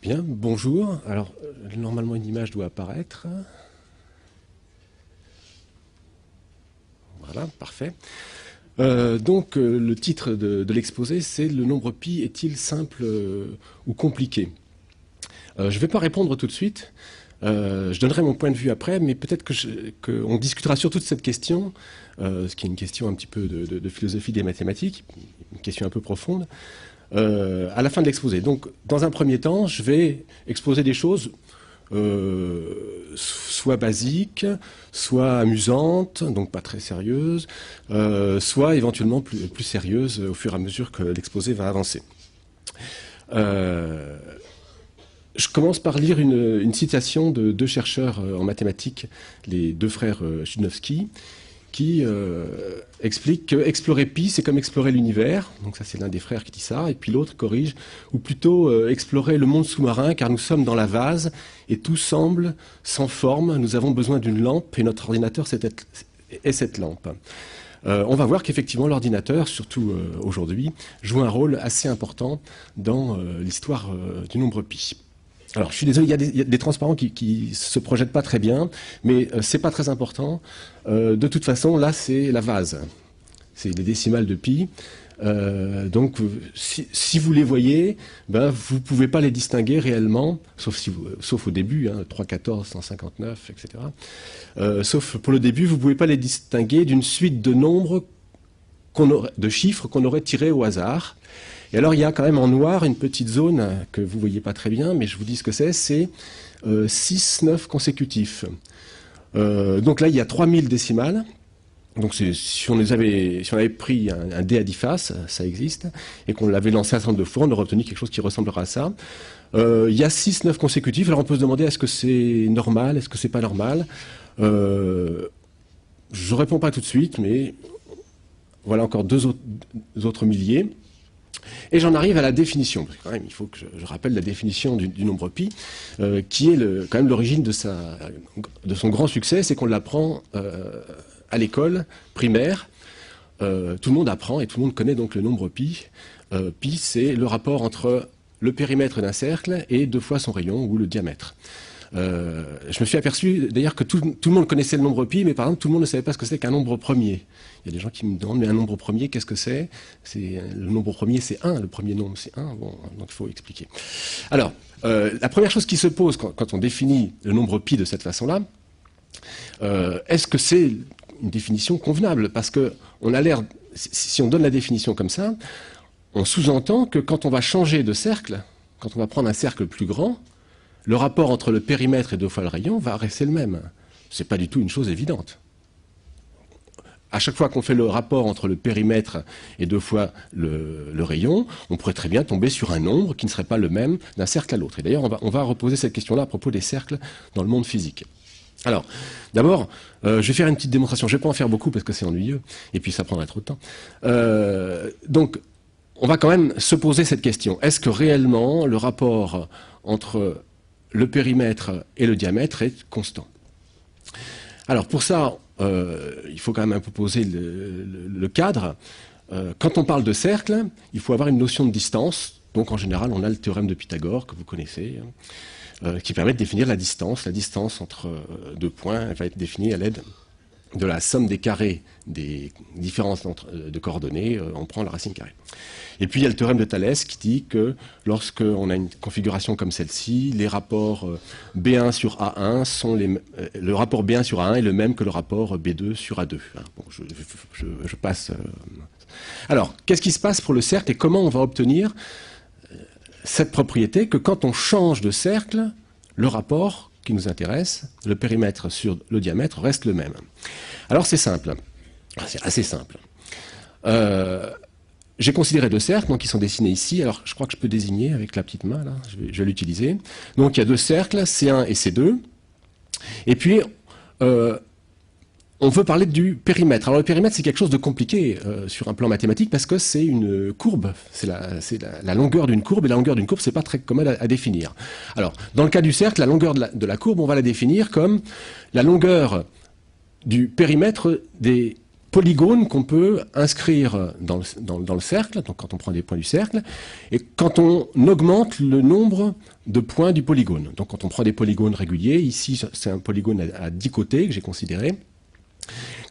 Bien, bonjour. Alors, normalement, une image doit apparaître. Voilà, parfait. Le titre de l'exposé, c'est « Le nombre pi est-il simple ou compliqué ?» Je ne vais pas répondre tout de suite. Je donnerai mon point de vue après, mais peut-être qu'on discutera surtout de cette question, ce qui est une question un petit peu de philosophie des mathématiques, une question un peu profonde, à la fin de l'exposé. Donc, dans un premier temps, je vais exposer des choses soit basiques, soit amusantes, donc pas très sérieuses, soit éventuellement plus sérieuses au fur et à mesure que l'exposé va avancer. Je commence par lire une citation de deux chercheurs en mathématiques, les deux frères Chudnovsky, qui explique que explorer pi, c'est comme explorer l'univers. Donc ça, c'est l'un des frères qui dit ça. Et puis l'autre corrige, ou plutôt explorer le monde sous-marin, car nous sommes dans la vase et tout semble sans forme. Nous avons besoin d'une lampe et notre ordinateur est cette lampe. On va voir qu'effectivement l'ordinateur, surtout aujourd'hui, joue un rôle assez important dans l'histoire du nombre pi. Alors, je suis désolé, il y a des transparents qui se projettent pas très bien, mais c'est pas très important. De toute façon, là, c'est la vase. C'est les décimales de pi. Donc, si vous les voyez, ben, vous pouvez pas les distinguer réellement, sauf au début, hein, 3, 14, 159, etc. Sauf pour le début, vous pouvez pas les distinguer d'une suite de nombres, de chiffres qu'on aurait tirés au hasard. Et alors, il y a quand même en noir une petite zone que vous ne voyez pas très bien, mais je vous dis ce que c'est 6, 9 consécutifs. Donc là, il y a 3000 décimales. Donc si on avait pris un dé à 10 faces, ça existe, et qu'on l'avait lancé un certain nombre de fois, on aurait obtenu quelque chose qui ressemblera à ça. Il y a 6, 9 consécutifs. Alors on peut se demander, est-ce que c'est normal, est-ce que c'est pas normal? Je ne réponds pas tout de suite, mais voilà encore deux autres milliers. Et j'en arrive à la définition, parce que quand même, il faut que je rappelle la définition du nombre pi, qui est quand même l'origine de son grand succès, c'est qu'on l'apprend à l'école primaire. Tout le monde apprend et tout le monde connaît donc le nombre pi. Pi, c'est le rapport entre le périmètre d'un cercle et 2 fois son rayon, ou le diamètre. Je me suis aperçu d'ailleurs que tout le monde connaissait le nombre pi, mais par exemple tout le monde ne savait pas ce que c'est qu'un nombre premier. Il y a des gens qui me demandent, mais un nombre premier, qu'est-ce que c'est? Le nombre premier, c'est 1, le premier nombre, c'est 1. Bon, donc il faut expliquer. Alors, la première chose qui se pose quand on définit le nombre pi de cette façon-là, est-ce que c'est une définition convenable? Parce que on a l'air, si on donne la définition comme ça, on sous-entend que quand on va changer de cercle, quand on va prendre un cercle plus grand, le rapport entre le périmètre et 2 fois le rayon va rester le même. Ce n'est pas du tout une chose évidente. À chaque fois qu'on fait le rapport entre le périmètre et 2 fois le rayon, on pourrait très bien tomber sur un nombre qui ne serait pas le même d'un cercle à l'autre. Et d'ailleurs, on va reposer cette question-là à propos des cercles dans le monde physique. Alors, d'abord, je vais faire une petite démonstration. Je ne vais pas en faire beaucoup parce que c'est ennuyeux, et puis ça prendrait trop de temps. Donc, on va quand même se poser cette question. Est-ce que réellement le rapport entre le périmètre et le diamètre est constant? Alors pour ça, il faut quand même un peu poser le cadre. Quand on parle de cercle, il faut avoir une notion de distance. Donc en général, on a le théorème de Pythagore que vous connaissez, qui permet de définir la distance. La distance entre 2 points, elle va être définie à l'aide de la somme des carrés des différences de coordonnées, on prend la racine carrée. Et puis il y a le théorème de Thalès qui dit que lorsqu'on a une configuration comme celle-ci, les rapports B1 sur A1 sont le rapport B1 sur A1 est le même que le rapport B2 sur A2. Bon, je passe. Alors, qu'est-ce qui se passe pour le cercle et comment on va obtenir cette propriété que quand on change de cercle, le rapport qui nous intéresse, le périmètre sur le diamètre, reste le même. Alors c'est simple, c'est assez simple. J'ai considéré 2 cercles donc, qui sont dessinés ici. Alors je crois que je peux désigner avec la petite main, là, je vais l'utiliser. Donc il y a 2 cercles, C1 et C2. Et puis, on veut parler du périmètre. Alors le périmètre, c'est quelque chose de compliqué sur un plan mathématique parce que c'est une courbe, c'est la longueur d'une courbe, et la longueur d'une courbe, c'est pas très commode à définir. Alors, dans le cas du cercle, la longueur de la courbe, on va la définir comme la longueur du périmètre des polygones qu'on peut inscrire dans le cercle, donc quand on prend des points du cercle, et quand on augmente le nombre de points du polygone. Donc quand on prend des polygones réguliers, ici c'est un polygone à 10 côtés que j'ai considéré.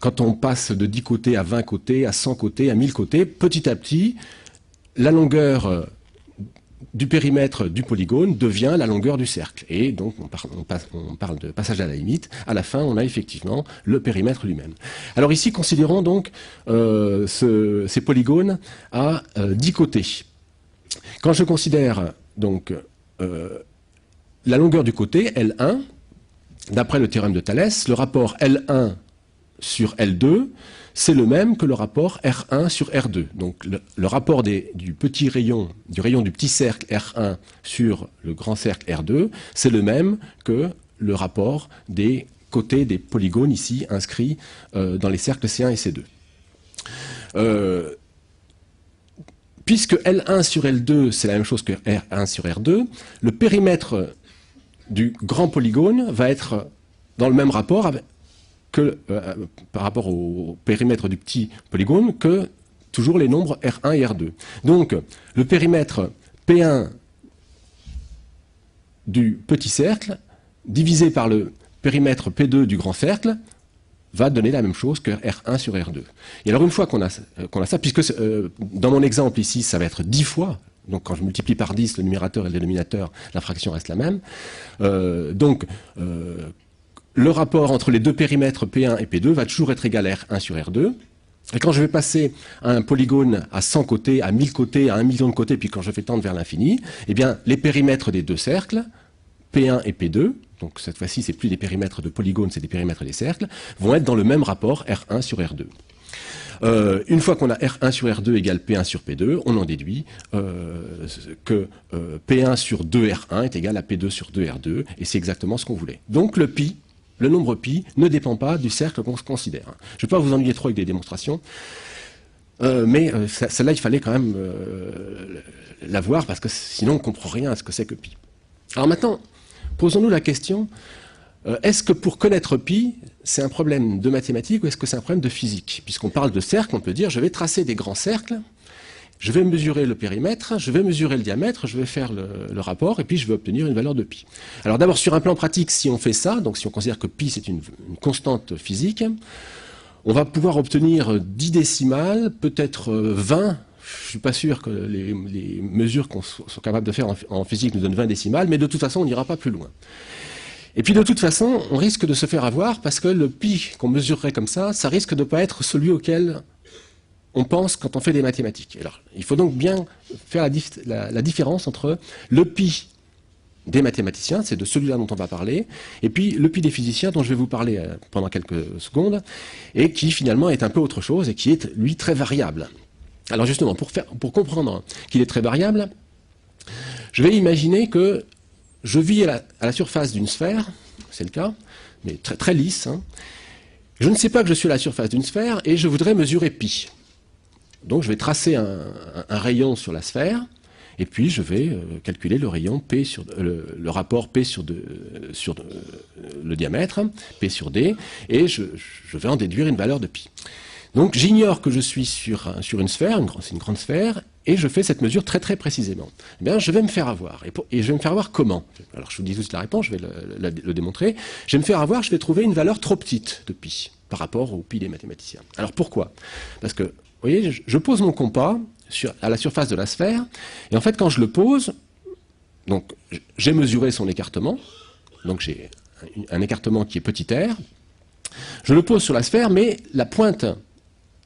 Quand on passe de 10 côtés à 20 côtés, à 100 côtés, à 1000 côtés, petit à petit, la longueur du périmètre du polygone devient la longueur du cercle. Et donc, on parle de passage à la limite. À la fin, on a effectivement le périmètre lui-même. Alors ici, considérons donc ces polygones à 10 côtés. Quand je considère donc la longueur du côté, L1, d'après le théorème de Thalès, le rapport L1 sur L2, c'est le même que le rapport R1 sur R2. Donc le rapport du rayon du petit cercle R1 sur le grand cercle R2, c'est le même que le rapport des côtés des polygones ici inscrits dans les cercles C1 et C2. Puisque L1 sur L2, c'est la même chose que R1 sur R2, le périmètre du grand polygone va être dans le même rapport par rapport au périmètre du petit polygone que toujours les nombres R1 et R2. Donc, le périmètre P1 du petit cercle divisé par le périmètre P2 du grand cercle va donner la même chose que R1 sur R2. Et alors, une fois qu'on a ça, puisque dans mon exemple ici, ça va être 10 fois, donc quand je multiplie par 10 le numérateur et le dénominateur, la fraction reste la même. Le rapport entre les deux périmètres P1 et P2 va toujours être égal à R1 sur R2. Et quand je vais passer à un polygone à 100 côtés, à 1000 côtés, à 1 million de côtés, puis quand je vais tendre vers l'infini, eh bien, les périmètres des deux cercles, P1 et P2, donc cette fois-ci, c'est plus des périmètres de polygones, c'est des périmètres des cercles, vont être dans le même rapport R1 sur R2. Une fois qu'on a R1 sur R2 égale P1 sur P2, on en déduit que P1 sur 2R1 est égal à P2 sur 2R2, et c'est exactement ce qu'on voulait. Donc le pi, le nombre pi, ne dépend pas du cercle qu'on considère. Je ne vais pas vous ennuyer trop avec des démonstrations, mais celle-là, il fallait quand même la voir, parce que sinon on ne comprend rien à ce que c'est que pi. Alors maintenant, posons-nous la question, est-ce que pour connaître pi, c'est un problème de mathématiques ou est-ce que c'est un problème de physique? Puisqu'on parle de cercle, on peut dire, je vais tracer des grands cercles, je vais mesurer le périmètre, je vais mesurer le diamètre, je vais faire le rapport, et puis je vais obtenir une valeur de pi. Alors d'abord, sur un plan pratique, si on fait ça, donc si on considère que pi c'est une constante physique, on va pouvoir obtenir 10 décimales, peut-être 20, je ne suis pas sûr que les mesures qu'on soit capable de faire en physique nous donnent 20 décimales, mais de toute façon, on n'ira pas plus loin. Et puis de toute façon, on risque de se faire avoir, parce que le pi qu'on mesurerait comme ça risque de ne pas être celui auquel on pense quand on fait des mathématiques. Alors, il faut donc bien faire la différence entre le pi des mathématiciens, c'est de celui-là dont on va parler, et puis le pi des physiciens dont je vais vous parler pendant quelques secondes, et qui finalement est un peu autre chose, et qui est, lui, très variable. Alors justement, pour comprendre qu'il est très variable, je vais imaginer que je vis à la surface d'une sphère, c'est le cas, mais très, très lisse. Hein. Je ne sais pas que je suis à la surface d'une sphère, et je voudrais mesurer pi. Donc je vais tracer un rayon sur la sphère, et puis je vais calculer le rayon P sur le rapport P sur le diamètre, P sur D, et je vais en déduire une valeur de pi. Donc j'ignore que je suis sur une sphère, c'est une grande sphère, et je fais cette mesure très très précisément. Eh bien, je vais me faire avoir. Et je vais me faire avoir comment? Alors je vous dis tout de suite la réponse, je vais le démontrer. Je vais me faire avoir, je vais trouver une valeur trop petite de pi par rapport au pi des mathématiciens. Alors pourquoi? Parce que vous voyez, je pose mon compas à la surface de la sphère, et en fait, quand je le pose, donc j'ai mesuré son écartement, donc j'ai un écartement qui est petit r, je le pose sur la sphère, mais la pointe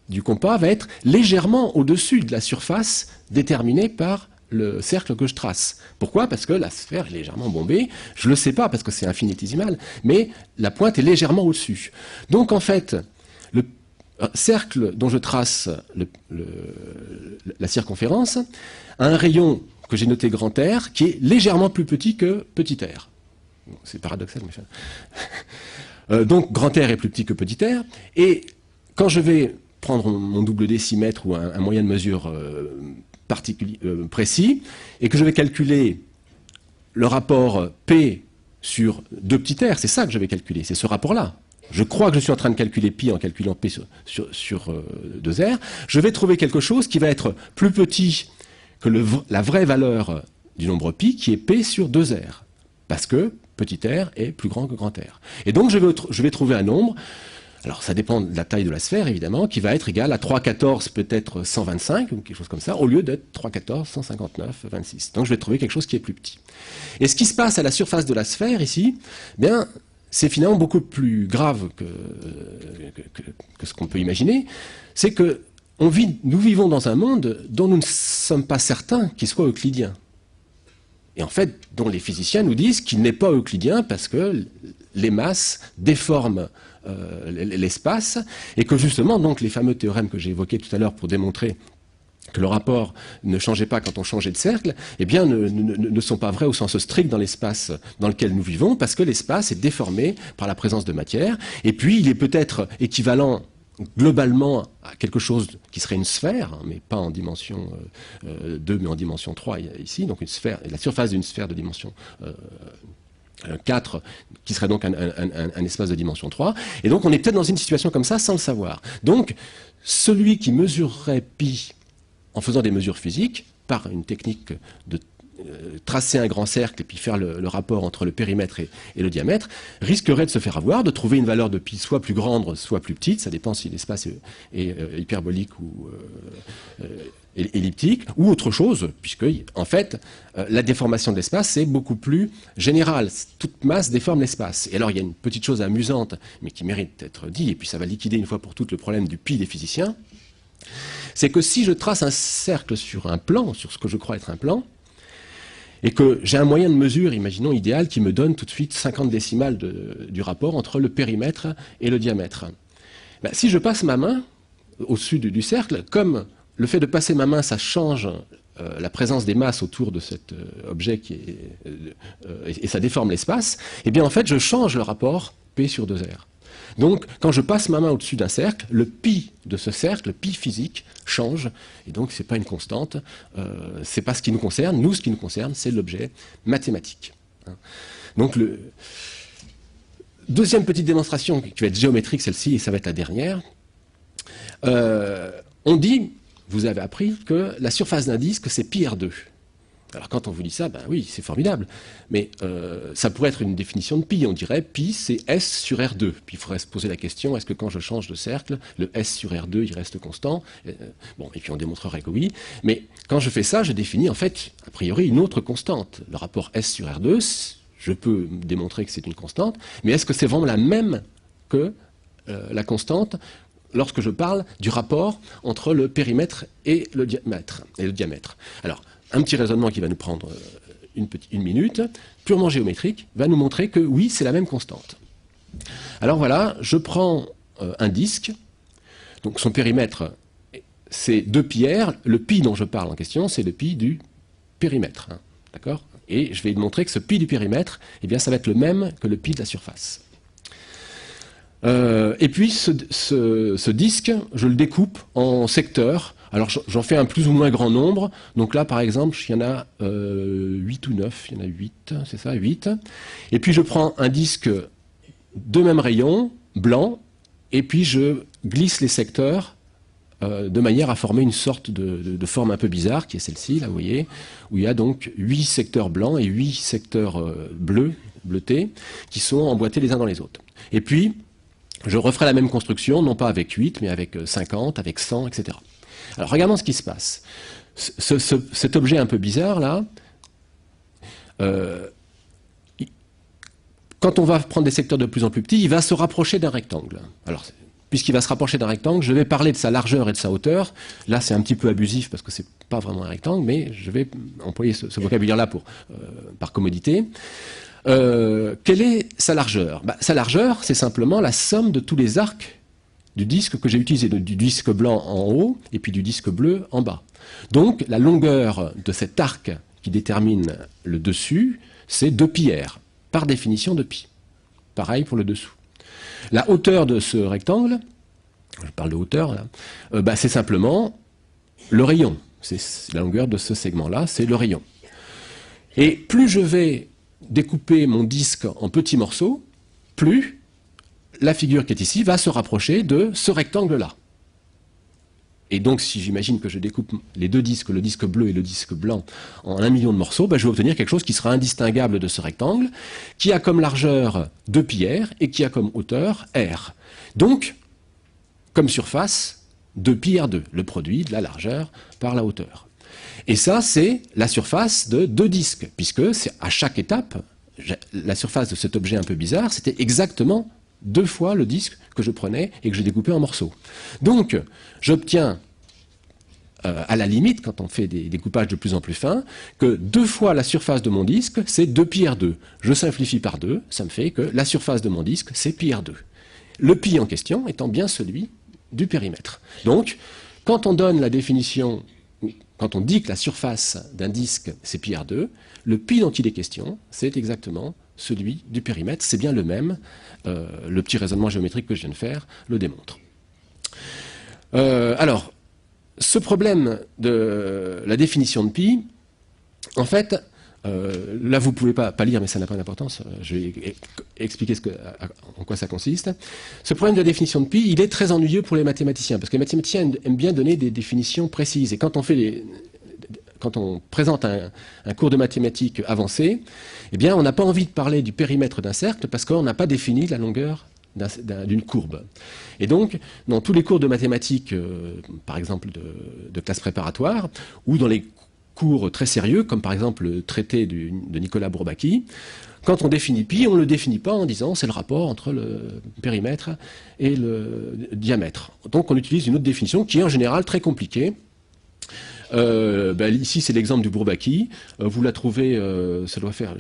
du compas va être légèrement au-dessus de la surface déterminée par le cercle que je trace. Pourquoi? Parce que la sphère est légèrement bombée, je ne le sais pas parce que c'est infinitésimal, mais la pointe est légèrement au-dessus. Donc en fait, le cercle dont je trace la circonférence a un rayon que j'ai noté grand R qui est légèrement plus petit que petit r. Bon, c'est paradoxal, mais donc grand R est plus petit que petit r, et quand je vais prendre mon double décimètre ou un moyen de mesure précis, et que je vais calculer le rapport P sur 2 petits r, c'est ça que je vais calculer, c'est ce rapport-là. je crois que je suis en train de calculer pi en calculant p sur 2r, je vais trouver quelque chose qui va être plus petit que la vraie valeur du nombre pi, qui est p sur 2r, parce que petit r est plus grand que grand R. Et donc je vais trouver un nombre, alors ça dépend de la taille de la sphère évidemment, qui va être égal à 3,14 peut-être 125, ou quelque chose comme ça, au lieu d'être 3,14, 159, 26. Donc je vais trouver quelque chose qui est plus petit. Et ce qui se passe à la surface de la sphère ici, eh bien, c'est finalement beaucoup plus grave que ce qu'on peut imaginer, c'est que nous vivons dans un monde dont nous ne sommes pas certains qu'il soit euclidien. Et en fait, dont les physiciens nous disent qu'il n'est pas euclidien parce que les masses déforment l'espace, et que justement, donc, les fameux théorèmes que j'ai évoqués tout à l'heure pour démontrer que le rapport ne changeait pas quand on changeait de cercle, eh bien, ne sont pas vrais au sens strict dans l'espace dans lequel nous vivons, parce que l'espace est déformé par la présence de matière, et puis il est peut-être équivalent globalement à quelque chose qui serait une sphère, hein, mais pas en dimension 2, mais en dimension 3 ici, donc une sphère, la surface d'une sphère de dimension 4, qui serait donc un espace de dimension 3, et donc on est peut-être dans une situation comme ça sans le savoir. Donc, celui qui mesurerait pi en faisant des mesures physiques, par une technique de tracer un grand cercle et puis faire le rapport entre le périmètre et le diamètre, risquerait de se faire avoir, de trouver une valeur de pi soit plus grande, soit plus petite, ça dépend si l'espace est hyperbolique ou elliptique, ou autre chose, puisque, en fait, la déformation de l'espace, c'est beaucoup plus général. Toute masse déforme l'espace. Et alors, il y a une petite chose amusante, mais qui mérite d'être dit, et puis ça va liquider une fois pour toutes le problème du pi des physiciens, c'est que si je trace un cercle sur un plan, sur ce que je crois être un plan, et que j'ai un moyen de mesure, imaginons idéal, qui me donne tout de suite 50 décimales du rapport entre le périmètre et le diamètre. Ben, si je passe ma main au-dessus du cercle, comme le fait de passer ma main, ça change la présence des masses autour de cet objet et ça déforme l'espace, eh bien en fait je change le rapport P sur 2R. Donc, quand je passe ma main au-dessus d'un cercle, le pi de ce cercle, le pi physique, change. Et donc, ce n'est pas une constante. Ce n'est pas ce qui nous concerne. Nous, ce qui nous concerne, c'est l'objet mathématique. Donc, deuxième petite démonstration qui va être géométrique, celle-ci, et ça va être la dernière. On dit, vous avez appris, que la surface d'un disque, c'est pi R2. Alors quand on vous dit ça, ben oui, c'est formidable, mais ça pourrait être une définition de pi. On dirait pi, c'est S sur R2. Puis il faudrait se poser la question, est-ce que quand je change de cercle, le S sur R2, il reste constant? Bon, et puis on démontrerait que oui. Mais quand je fais ça, je définis en fait, a priori, une autre constante. Le rapport S sur R2, je peux démontrer que c'est une constante, mais est-ce que c'est vraiment la même que la constante lorsque je parle du rapport entre le périmètre et le diamètre? Alors, un petit raisonnement qui va nous prendre une minute, purement géométrique, va nous montrer que oui, c'est la même constante. Alors voilà, je prends un disque, donc son périmètre, c'est 2πr, le pi dont je parle en question, c'est le pi du périmètre, hein, d'accord? Et je vais montrer que ce pi du périmètre, eh bien, ça va être le même que le pi de la surface. Et puis, ce disque, je le découpe en secteurs. Alors, j'en fais un plus ou moins grand nombre. Donc là, par exemple, il y en a 8 ou 9. Il y en a 8, c'est ça, 8. Et puis, je prends un disque de même rayon, blanc, et puis je glisse les secteurs de manière à former une sorte de forme un peu bizarre, qui est celle-ci, là, vous voyez, où il y a donc 8 secteurs blancs et 8 secteurs bleutés, qui sont emboîtés les uns dans les autres. Et puis, je referai la même construction, non pas avec 8, mais avec 50, avec 100, etc. Alors, regardons ce qui se passe. Cet objet un peu bizarre, là, quand on va prendre des secteurs de plus en plus petits, il va se rapprocher d'un rectangle. Alors, puisqu'il va se rapprocher d'un rectangle, je vais parler de sa largeur et de sa hauteur. Là, c'est un petit peu abusif parce que c'est pas vraiment un rectangle, mais je vais employer ce vocabulaire-là par commodité. Quelle est sa largeur? Sa largeur, c'est simplement la somme de tous les arcs du disque que j'ai utilisé, du disque blanc en haut et puis du disque bleu en bas. Donc, la longueur de cet arc qui détermine le dessus, c'est 2πr, par définition de pi. Pareil pour le dessous. La hauteur de ce rectangle, je parle de hauteur, là, c'est simplement le rayon. C'est la longueur de ce segment-là, c'est le rayon. Et plus je vais découper mon disque en petits morceaux, plus la figure qui est ici va se rapprocher de ce rectangle-là. Et donc, si j'imagine que je découpe les deux disques, le disque bleu et le disque blanc, en 1 million de morceaux, ben, je vais obtenir quelque chose qui sera indistinguable de ce rectangle, qui a comme largeur 2πr et qui a comme hauteur r. Donc, comme surface, 2πr2, le produit de la largeur par la hauteur. Et ça, c'est la surface de deux disques, puisque c'est à chaque étape, la surface de cet objet un peu bizarre, c'était exactement 2 fois le disque que je prenais et que je découpais en morceaux. Donc, j'obtiens, à la limite, quand on fait des découpages de plus en plus fins, que 2 fois la surface de mon disque, c'est 2πr2. Je simplifie par 2, ça me fait que la surface de mon disque, c'est πr2. Le pi en question étant bien celui du périmètre. Donc, quand on donne la définition, quand on dit que la surface d'un disque, c'est πr2, le pi dont il est question, c'est exactement celui du périmètre, c'est bien le même. Le petit raisonnement géométrique que je viens de faire le démontre. Alors, ce problème de la définition de pi, en fait, là vous ne pouvez pas lire, mais ça n'a pas d'importance, je vais expliquer en quoi ça consiste. Ce problème de la définition de pi, il est très ennuyeux pour les mathématiciens, parce que les mathématiciens aiment bien donner des définitions précises, et quand on présente un cours de mathématiques avancé, eh bien, on n'a pas envie de parler du périmètre d'un cercle parce qu'on n'a pas défini la longueur d'une courbe. Et donc, dans tous les cours de mathématiques, par exemple de classe préparatoire, ou dans les cours très sérieux, comme par exemple le traité de Nicolas Bourbaki, quand on définit pi, on ne le définit pas en disant c'est le rapport entre le périmètre et le diamètre. Donc on utilise une autre définition qui est en général très compliquée. Ici, c'est l'exemple du Bourbaki. Vous la trouvez, ça doit faire.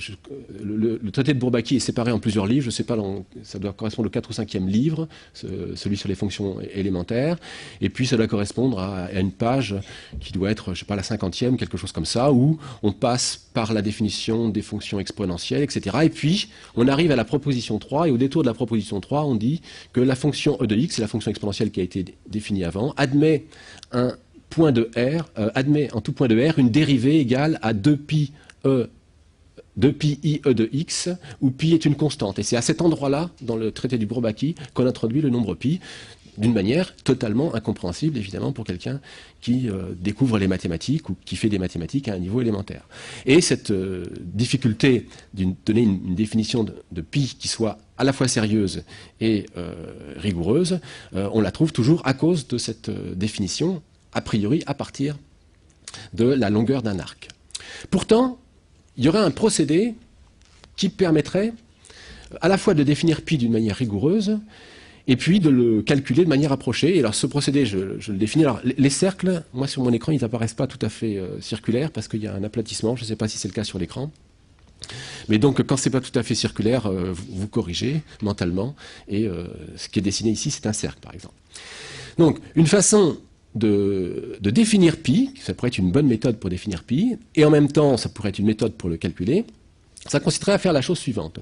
Le traité de Bourbaki est séparé en plusieurs livres. Je ne sais pas, ça doit correspondre au 4e ou 5e livre, celui sur les fonctions élémentaires. Et puis, ça doit correspondre à une page qui doit être, je ne sais pas, la 50e, quelque chose comme ça, où on passe par la définition des fonctions exponentielles, etc. Et puis, on arrive à la proposition 3, et au détour de la proposition 3, on dit que la fonction e de x, c'est la fonction exponentielle qui a été définie avant, admet un point de R, admet en tout point de R une dérivée égale à 2πi e de x, où pi est une constante. Et c'est à cet endroit-là, dans le traité du Bourbaki, qu'on introduit le nombre pi, d'une manière totalement incompréhensible, évidemment, pour quelqu'un qui découvre les mathématiques ou qui fait des mathématiques à un niveau élémentaire. Et cette difficulté de donner une définition de pi qui soit à la fois sérieuse et rigoureuse, on la trouve toujours à cause de cette définition a priori à partir de la longueur d'un arc. Pourtant, il y aurait un procédé qui permettrait à la fois de définir pi d'une manière rigoureuse et puis de le calculer de manière approchée. Et alors ce procédé, je le définis. Alors les cercles, moi sur mon écran, ils n'apparaissent pas tout à fait circulaires parce qu'il y a un aplatissement. Je ne sais pas si c'est le cas sur l'écran. Mais donc quand c'est pas tout à fait circulaire, vous corrigez mentalement. Et ce qui est dessiné ici, c'est un cercle, par exemple. Donc une façon de définir pi, ça pourrait être une bonne méthode pour définir pi, et en même temps, ça pourrait être une méthode pour le calculer, ça consisterait à faire la chose suivante.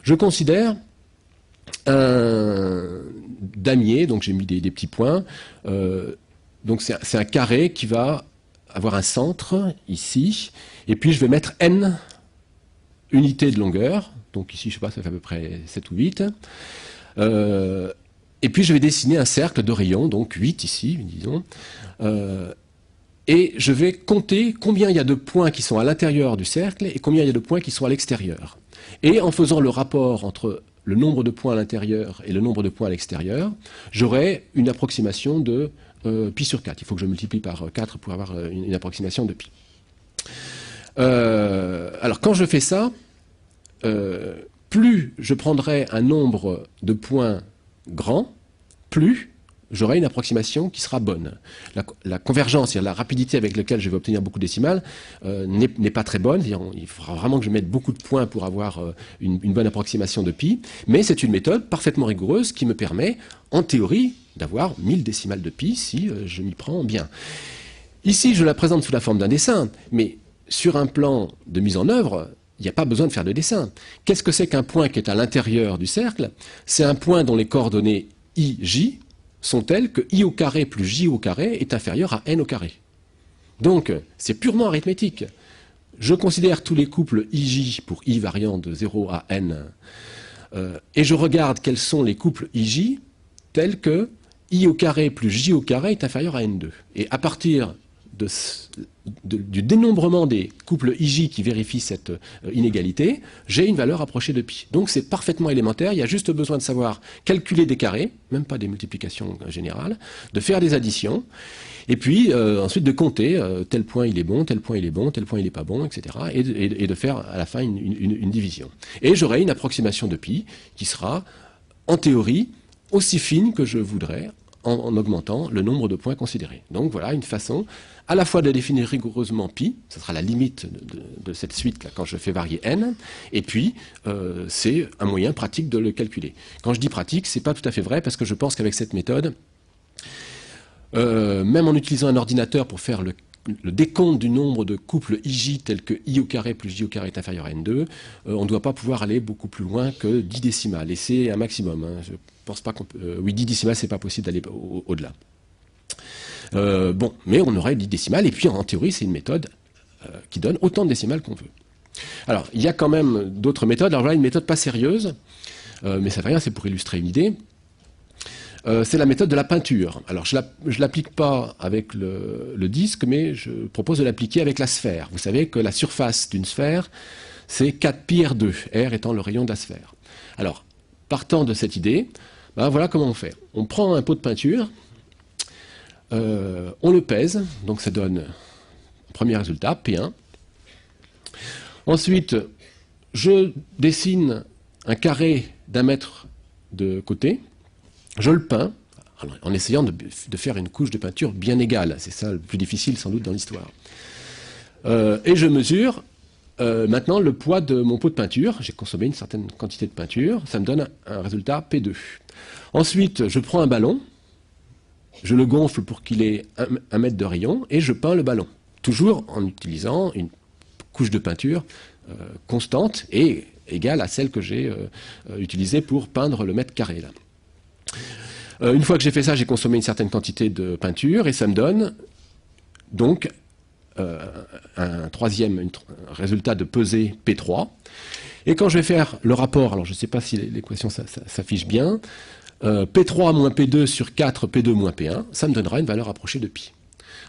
Je considère un damier, donc j'ai mis des petits points, donc c'est un carré qui va avoir un centre, ici, et puis je vais mettre n unités de longueur, donc ici, je sais pas, ça fait à peu près 7 ou 8, et puis je vais dessiner un cercle de rayons, donc 8 ici, disons, et je vais compter combien il y a de points qui sont à l'intérieur du cercle et combien il y a de points qui sont à l'extérieur. Et en faisant le rapport entre le nombre de points à l'intérieur et le nombre de points à l'extérieur, j'aurai une approximation de pi sur 4. Il faut que je multiplie par 4 pour avoir une approximation de pi. Alors quand je fais ça, plus je prendrai un nombre de points grand, plus j'aurai une approximation qui sera bonne. La convergence, c'est-à-dire la rapidité avec laquelle je vais obtenir beaucoup de décimales, n'est pas très bonne. Il faudra vraiment que je mette beaucoup de points pour avoir une bonne approximation de pi, mais c'est une méthode parfaitement rigoureuse qui me permet, en théorie, d'avoir 1000 décimales de pi si je m'y prends bien. Ici, je la présente sous la forme d'un dessin, mais sur un plan de mise en œuvre, il n'y a pas besoin de faire de dessin. Qu'est-ce que c'est qu'un point qui est à l'intérieur du cercle? C'est un point dont les coordonnées i, j sont telles que i au carré plus j au carré est inférieur à n au carré. Donc, c'est purement arithmétique. Je considère tous les couples ij pour i variant de 0 à n et je regarde quels sont les couples IJ tels que I au carré plus J au carré est inférieur à N2. Et à partir du dénombrement des couples IJ qui vérifient cette inégalité, j'ai une valeur approchée de pi. Donc c'est parfaitement élémentaire, il y a juste besoin de savoir calculer des carrés, même pas des multiplications générales, de faire des additions, et puis ensuite de compter tel point il est bon, tel point il est bon, tel point il n'est pas bon, etc. Et de faire à la fin une division. Et j'aurai une approximation de pi qui sera, en théorie, aussi fine que je voudrais, en augmentant le nombre de points considérés. Donc voilà une façon à la fois de définir rigoureusement pi, ce sera la limite de cette suite-là quand je fais varier n, et puis c'est un moyen pratique de le calculer. Quand je dis pratique, c'est pas tout à fait vrai, parce que je pense qu'avec cette méthode, même en utilisant un ordinateur pour faire le décompte du nombre de couples IJ tels que I au carré plus J au carré est inférieur à N2, on ne doit pas pouvoir aller beaucoup plus loin que 10 décimales, et c'est un maximum. Hein. Je pense pas qu'on peut... oui, 10 décimales, c'est pas possible d'aller au-delà. Bon, mais on aurait 10 décimales, et puis en théorie, c'est une méthode qui donne autant de décimales qu'on veut. Alors, il y a quand même d'autres méthodes. Alors voilà, une méthode pas sérieuse, mais ça fait rien, c'est pour illustrer une idée. C'est la méthode de la peinture. Alors, je ne l'applique pas avec le disque, mais je propose de l'appliquer avec la sphère. Vous savez que la surface d'une sphère, c'est 4pi R2, R étant le rayon de la sphère. Alors, partant de cette idée, ben voilà comment on fait. On prend un pot de peinture, on le pèse, donc ça donne un premier résultat, P1. Ensuite, je dessine un carré d'1 mètre de côté, je le peins, en essayant de faire une couche de peinture bien égale. C'est ça le plus difficile sans doute dans l'histoire. Et je mesure maintenant le poids de mon pot de peinture. J'ai consommé une certaine quantité de peinture, ça me donne un résultat P2. Ensuite, je prends un ballon, je le gonfle pour qu'il ait 1 mètre de rayon, et je peins le ballon. Toujours en utilisant une couche de peinture constante et égale à celle que j'ai utilisée pour peindre le mètre carré. Là. Une fois que j'ai fait ça, j'ai consommé une certaine quantité de peinture, et ça me donne donc un troisième résultat de pesée P3. Et quand je vais faire le rapport, alors je ne sais pas si l'équation s'affiche bien, P3 moins P2 sur 4, P2 moins P1, ça me donnera une valeur approchée de pi.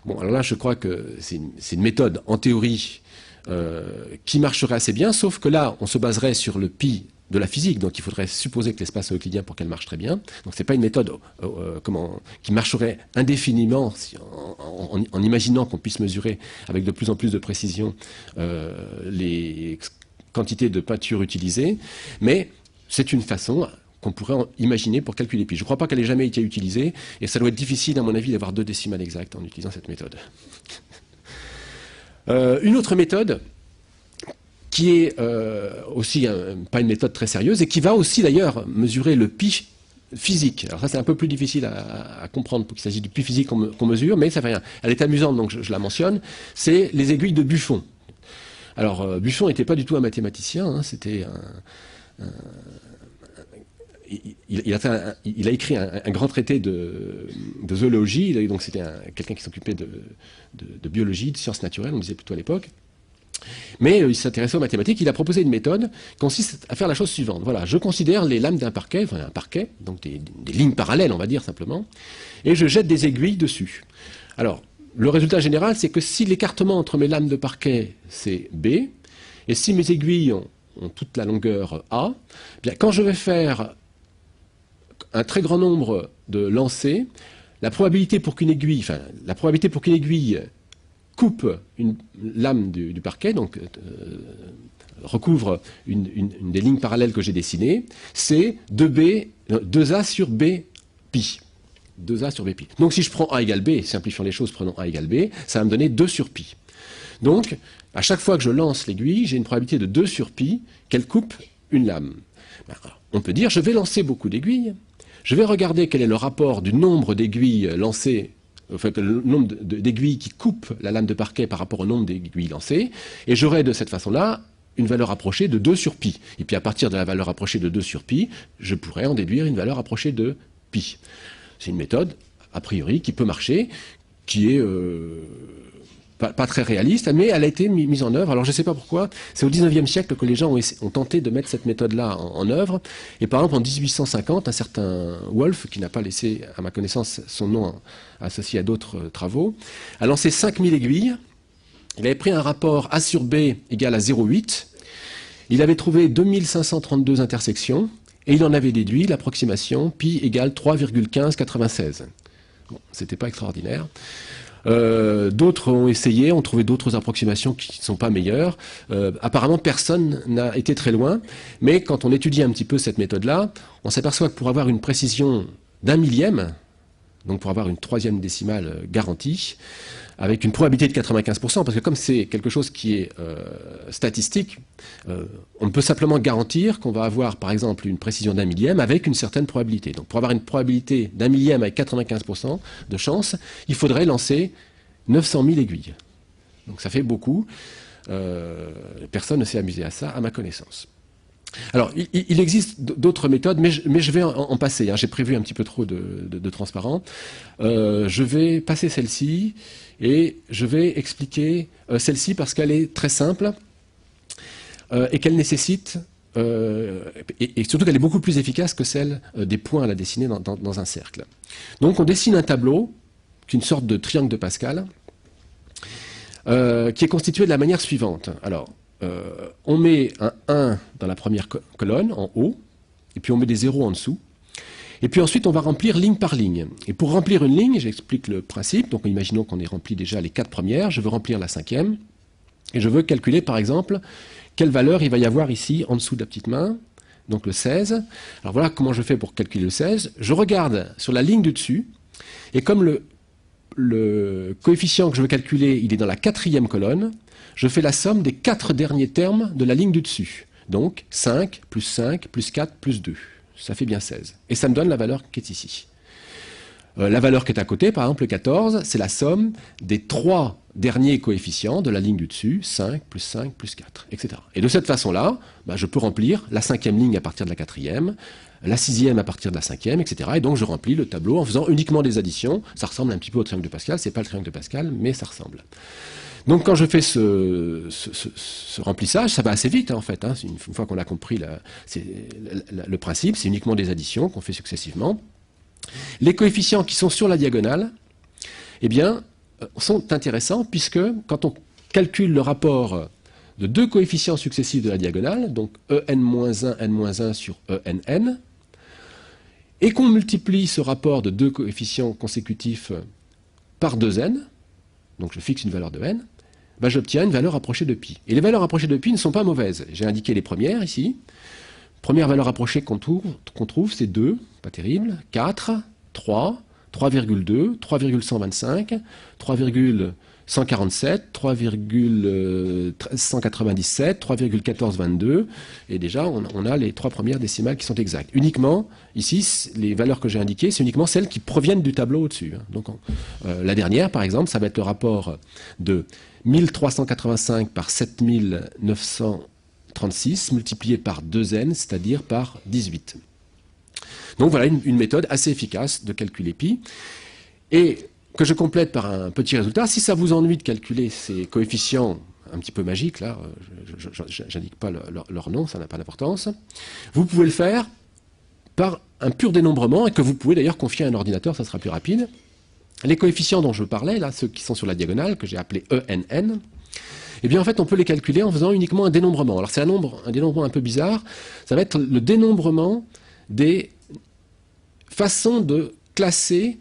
Bon, alors là, je crois que c'est une méthode, en théorie, qui marcherait assez bien, sauf que là, on se baserait sur le pi de la physique, donc il faudrait supposer que l'espace est euclidien pour qu'elle marche très bien. Donc c'est pas une méthode qui marcherait indéfiniment en imaginant qu'on puisse mesurer avec de plus en plus de précision les quantités de peinture utilisées, mais c'est une façon qu'on pourrait imaginer pour calculer pi. Je ne crois pas qu'elle ait jamais été utilisée, et ça doit être difficile, à mon avis, d'avoir 2 décimales exactes en utilisant cette méthode. Une autre méthode, qui est aussi pas une méthode très sérieuse, et qui va aussi d'ailleurs mesurer le pi physique. Alors ça, c'est un peu plus difficile à comprendre, pour qu'il s'agisse du pi physique qu'on mesure, mais ça fait rien. Elle est amusante, donc je la mentionne. C'est les aiguilles de Buffon. Alors, Buffon n'était pas du tout un mathématicien, hein, c'était il a écrit un grand traité de zoologie, donc c'était quelqu'un qui s'occupait de biologie, de sciences naturelles, on disait plutôt à l'époque. Mais il s'intéressait aux mathématiques, il a proposé une méthode qui consiste à faire la chose suivante. Voilà, je considère les lames d'un parquet, enfin un parquet, donc des lignes parallèles, on va dire simplement, et je jette des aiguilles dessus. Alors, le résultat général, c'est que si l'écartement entre mes lames de parquet, c'est B, et si mes aiguilles ont toute la longueur A, bien, quand je vais faire un très grand nombre de lancers, la probabilité pour qu'une aiguille coupe une lame du parquet, donc recouvre une des lignes parallèles que j'ai dessinées, c'est 2A sur B pi. 2A sur B pi. Donc si je prends A égale B, simplifions les choses, prenons A égale B, ça va me donner 2 sur pi. Donc, à chaque fois que je lance l'aiguille, j'ai une probabilité de 2 sur pi qu'elle coupe une lame. On peut dire, je vais lancer beaucoup d'aiguilles, je vais regarder quel est le rapport du nombre d'aiguilles lancées, enfin le nombre d'aiguilles qui coupent la lame de parquet par rapport au nombre d'aiguilles lancées, et j'aurai de cette façon-là une valeur approchée de 2 sur pi. Et puis à partir de la valeur approchée de 2 sur pi, je pourrais en déduire une valeur approchée de pi. C'est une méthode, a priori, qui peut marcher, qui est pas très réaliste, mais elle a été mise en œuvre. Alors je ne sais pas pourquoi, c'est au 19e siècle que les gens ont tenté de mettre cette méthode-là en œuvre. Et par exemple, en 1850, un certain Wolf, qui n'a pas laissé, à ma connaissance, son nom associé à d'autres travaux, a lancé 5000 aiguilles. Il avait pris un rapport A sur B égale à 0,8. Il avait trouvé 2532 intersections, et il en avait déduit l'approximation pi égale 3,1596. Bon, c'était pas extraordinaire. D'autres ont essayé, ont trouvé d'autres approximations qui ne sont pas meilleures. Apparemment, personne n'a été très loin, mais quand on étudie un petit peu cette méthode-là, on s'aperçoit que pour avoir une précision d'1 millième, donc pour avoir une 3e décimale garantie, avec une probabilité de 95%, parce que comme c'est quelque chose qui est statistique, on peut simplement garantir qu'on va avoir, par exemple, une précision d'1 millième avec une certaine probabilité. Donc pour avoir une probabilité d'1 millième avec 95% de chance, il faudrait lancer 900 000 aiguilles. Donc ça fait beaucoup. Personne ne s'est amusé à ça, à ma connaissance. Alors, il existe d'autres méthodes, mais je vais en passer. Hein. J'ai prévu un petit peu trop de transparent. Je vais passer celle-ci et je vais expliquer celle-ci parce qu'elle est très simple et qu'elle nécessite, et surtout qu'elle est beaucoup plus efficace que celle des points à la dessiner dans un cercle. Donc, on dessine un tableau, qui est une sorte de triangle de Pascal, qui est constitué de la manière suivante. Alors, on met un 1 dans la première colonne, en haut, et puis on met des 0 en dessous. Et puis ensuite, on va remplir ligne par ligne. Et pour remplir une ligne, j'explique le principe. Donc, imaginons qu'on ait rempli déjà les 4 premières. Je veux remplir la 5e. Et je veux calculer, par exemple, quelle valeur il va y avoir ici, en dessous de la petite main. Donc, le 16. Alors, voilà comment je fais pour calculer le 16. Je regarde sur la ligne du dessus. Et comme le coefficient que je veux calculer, il est dans la 4e colonne, je fais la somme des 4 derniers termes de la ligne du dessus. Donc 5, plus 4, plus 2. Ça fait bien 16. Et ça me donne la valeur qui est ici. La valeur qui est à côté, par exemple le 14, c'est la somme des 3 derniers coefficients de la ligne du dessus, 5, plus 4, etc. Et de cette façon-là, je peux remplir la 5e ligne à partir de la 4e, la 6e à partir de la 5e, etc. Et donc je remplis le tableau en faisant uniquement des additions. Ça ressemble un petit peu au triangle de Pascal. C'est pas le triangle de Pascal, mais ça ressemble. Donc quand je fais ce remplissage, ça va assez vite, hein, en fait. Hein. Une fois qu'on a compris le principe, c'est uniquement des additions qu'on fait successivement. Les coefficients qui sont sur la diagonale, eh bien, sont intéressants puisque quand on calcule le rapport de 2 coefficients successifs de la diagonale, donc en-1, n-1 sur en-n, et qu'on multiplie ce rapport de 2 coefficients consécutifs par 2n, donc je fixe une valeur de n, j'obtiens une valeur approchée de pi. Et les valeurs approchées de pi ne sont pas mauvaises. J'ai indiqué les premières ici. Première valeur approchée qu'on trouve, c'est 2, pas terrible, 4, 3, 3,2, 3,125, 3,147, 3,197, 3,1422, et déjà on a les 3 premières décimales qui sont exactes. Uniquement, ici, les valeurs que j'ai indiquées, c'est uniquement celles qui proviennent du tableau au-dessus. Donc la dernière, par exemple, ça va être le rapport de 1385 par 7936 multiplié par 2n, c'est-à-dire par 18. Donc voilà une méthode assez efficace de calculer pi. Et que je complète par un petit résultat. Si ça vous ennuie de calculer ces coefficients un petit peu magiques, là, je n'indique pas leur nom, ça n'a pas d'importance, vous pouvez le faire par un pur dénombrement, et que vous pouvez d'ailleurs confier à un ordinateur, ça sera plus rapide. Les coefficients dont je parlais, là, ceux qui sont sur la diagonale, que j'ai appelés ENN, eh bien en fait on peut les calculer en faisant uniquement un dénombrement. Alors c'est un dénombrement un peu bizarre, ça va être le dénombrement des façons de classer.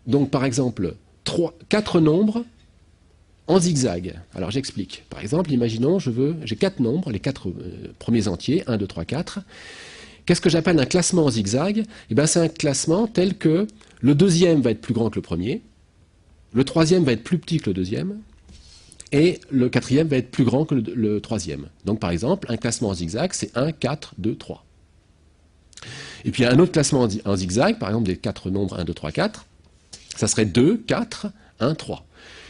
Donc, par exemple, 4 nombres en zigzag. Alors, j'explique. Par exemple, imaginons, j'ai 4 nombres, les 4 premiers entiers, 1, 2, 3, 4. Qu'est-ce que j'appelle un classement en zigzag? Eh bien, c'est un classement tel que le deuxième va être plus grand que le premier, le troisième va être plus petit que le deuxième, et le quatrième va être plus grand que le troisième. Donc, par exemple, un classement en zigzag, c'est 1, 4, 2, 3. Et puis, un autre classement en zigzag, par exemple, des 4 nombres 1, 2, 3, 4, ça serait 2, 4, 1, 3.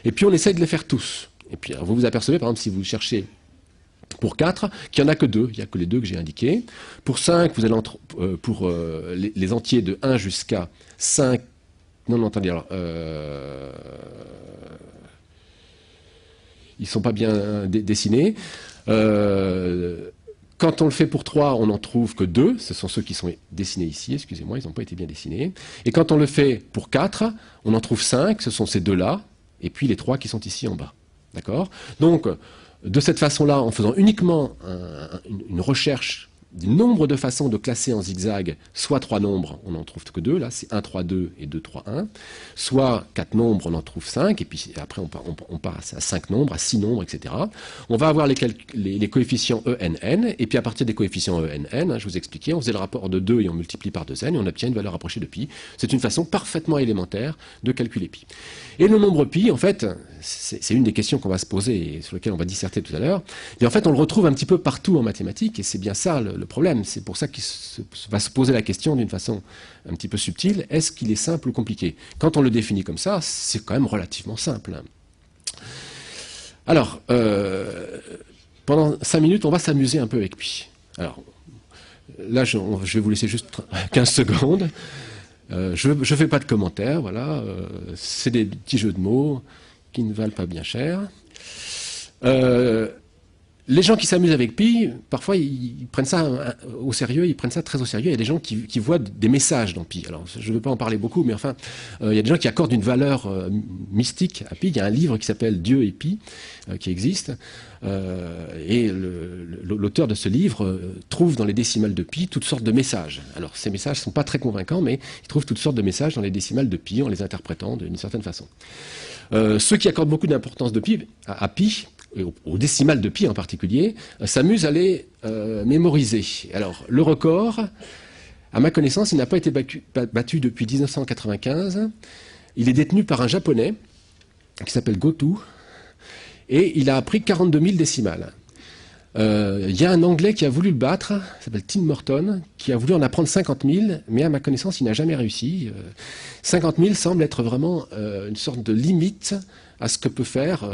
Et puis on essaie de les faire tous. Et puis vous vous apercevez, par exemple, si vous cherchez pour 4, qu'il n'y en a que 2. Il n'y a que les 2 que j'ai indiqués. Pour 5, vous allez pour les entiers de 1 jusqu'à 5... Non, attendez, alors... ils sont pas bien dessinés. Quand on le fait pour 3, on n'en trouve que 2. Ce sont ceux qui sont dessinés ici. Excusez-moi, ils n'ont pas été bien dessinés. Et quand on le fait pour 4, on en trouve 5. Ce sont ces 2-là. Et puis les 3 qui sont ici en bas. D'accord? Donc, de cette façon-là, en faisant uniquement une recherche du nombre de façons de classer en zigzag, soit 3 nombres, on n'en trouve que 2, là c'est 1, 3, 2 et 2, 3, 1, soit 4 nombres, on en trouve 5, et puis après on passe à 5 nombres, à 6 nombres, etc. On va avoir les coefficients ENN, et puis à partir des coefficients ENN, je vous expliquais, on faisait le rapport de 2 et on multiplie par 2n, et on obtient une valeur approchée de pi. C'est une façon parfaitement élémentaire de calculer pi. Et le nombre pi, en fait, c'est une des questions qu'on va se poser et sur lesquelles on va disserter tout à l'heure, et en fait on le retrouve un petit peu partout en mathématiques, et c'est bien ça le problème. C'est pour ça qu'il va se poser la question d'une façon un petit peu subtile, est-ce qu'il est simple ou compliqué? Quand on le définit comme ça, c'est quand même relativement simple. Alors, pendant 5 minutes, on va s'amuser un peu avec pi. Alors, là, je vais vous laisser juste 15 secondes. Je ne fais pas de commentaires, voilà. C'est des petits jeux de mots qui ne valent pas bien cher. Les gens qui s'amusent avec pi, parfois ils prennent ça au sérieux, ils prennent ça très au sérieux. Il y a des gens qui voient des messages dans pi. Alors je ne veux pas en parler beaucoup, mais enfin, il y a des gens qui accordent une valeur mystique à pi. Il y a un livre qui s'appelle Dieu et pi, qui existe. Et l'auteur de ce livre trouve dans les décimales de pi toutes sortes de messages. Alors ces messages ne sont pas très convaincants, mais il trouve toutes sortes de messages dans les décimales de pi en les interprétant d'une certaine façon. Ceux qui accordent beaucoup d'importance à pi, aux décimales de pi en particulier, s'amusent à les mémoriser. Alors, le record, à ma connaissance, il n'a pas été battu depuis 1995. Il est détenu par un Japonais qui s'appelle Gotou, et il a appris 42 000 décimales. Il y a un Anglais qui a voulu le battre, il s'appelle Tim Morton, qui a voulu en apprendre 50 000, mais à ma connaissance, il n'a jamais réussi. 50 000 semble être vraiment une sorte de limite à ce que peut faire,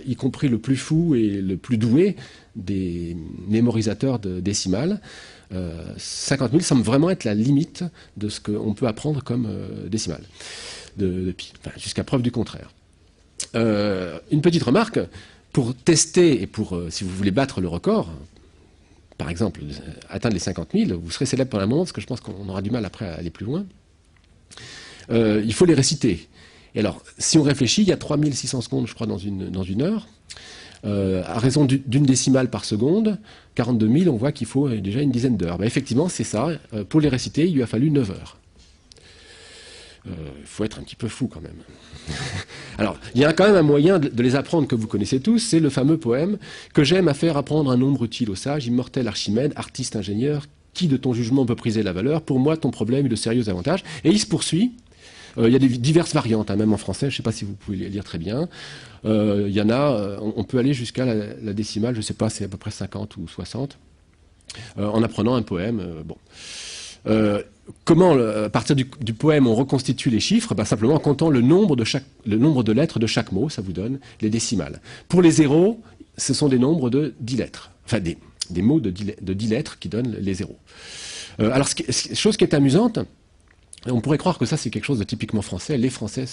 y compris le plus fou et le plus doué des mémorisateurs de décimales. 50 000 semble vraiment être la limite de ce qu'on peut apprendre comme décimale de pi, enfin, jusqu'à preuve du contraire. Une petite remarque, pour tester et pour, si vous voulez battre le record, par exemple, atteindre les 50 000, vous serez célèbre pendant un moment, parce que je pense qu'on aura du mal après à aller plus loin. Il faut les réciter. Et alors, si on réfléchit, il y a 3600 secondes, je crois, dans une heure. À raison d'une décimale par seconde, 42 000, on voit qu'il faut déjà une dizaine d'heures. Ben, effectivement, c'est ça. Pour les réciter, il lui a fallu 9 heures. Il faut être un petit peu fou quand même. Alors, il y a quand même un moyen de les apprendre que vous connaissez tous, c'est le fameux poème « Que j'aime à faire apprendre un nombre utile aux sages, immortel Archimède, artiste ingénieur, qui de ton jugement peut priser la valeur? Pour moi, ton problème est de sérieux avantages. » Et il se poursuit. Il y a diverses variantes, hein, même en français, je ne sais pas si vous pouvez les lire très bien. Il y en a, on peut aller jusqu'à la décimale, je ne sais pas, c'est à peu près 50 ou 60, en apprenant un poème. Bon. Comment, à partir du poème, on reconstitue les chiffres? Ben, simplement en comptant le nombre de lettres de chaque mot, ça vous donne les décimales. Pour les zéros, ce sont des nombres de 10 lettres, enfin des mots de 10 lettres qui donnent les zéros. Alors, chose qui est amusante, on pourrait croire que ça c'est quelque chose de typiquement français. Les Français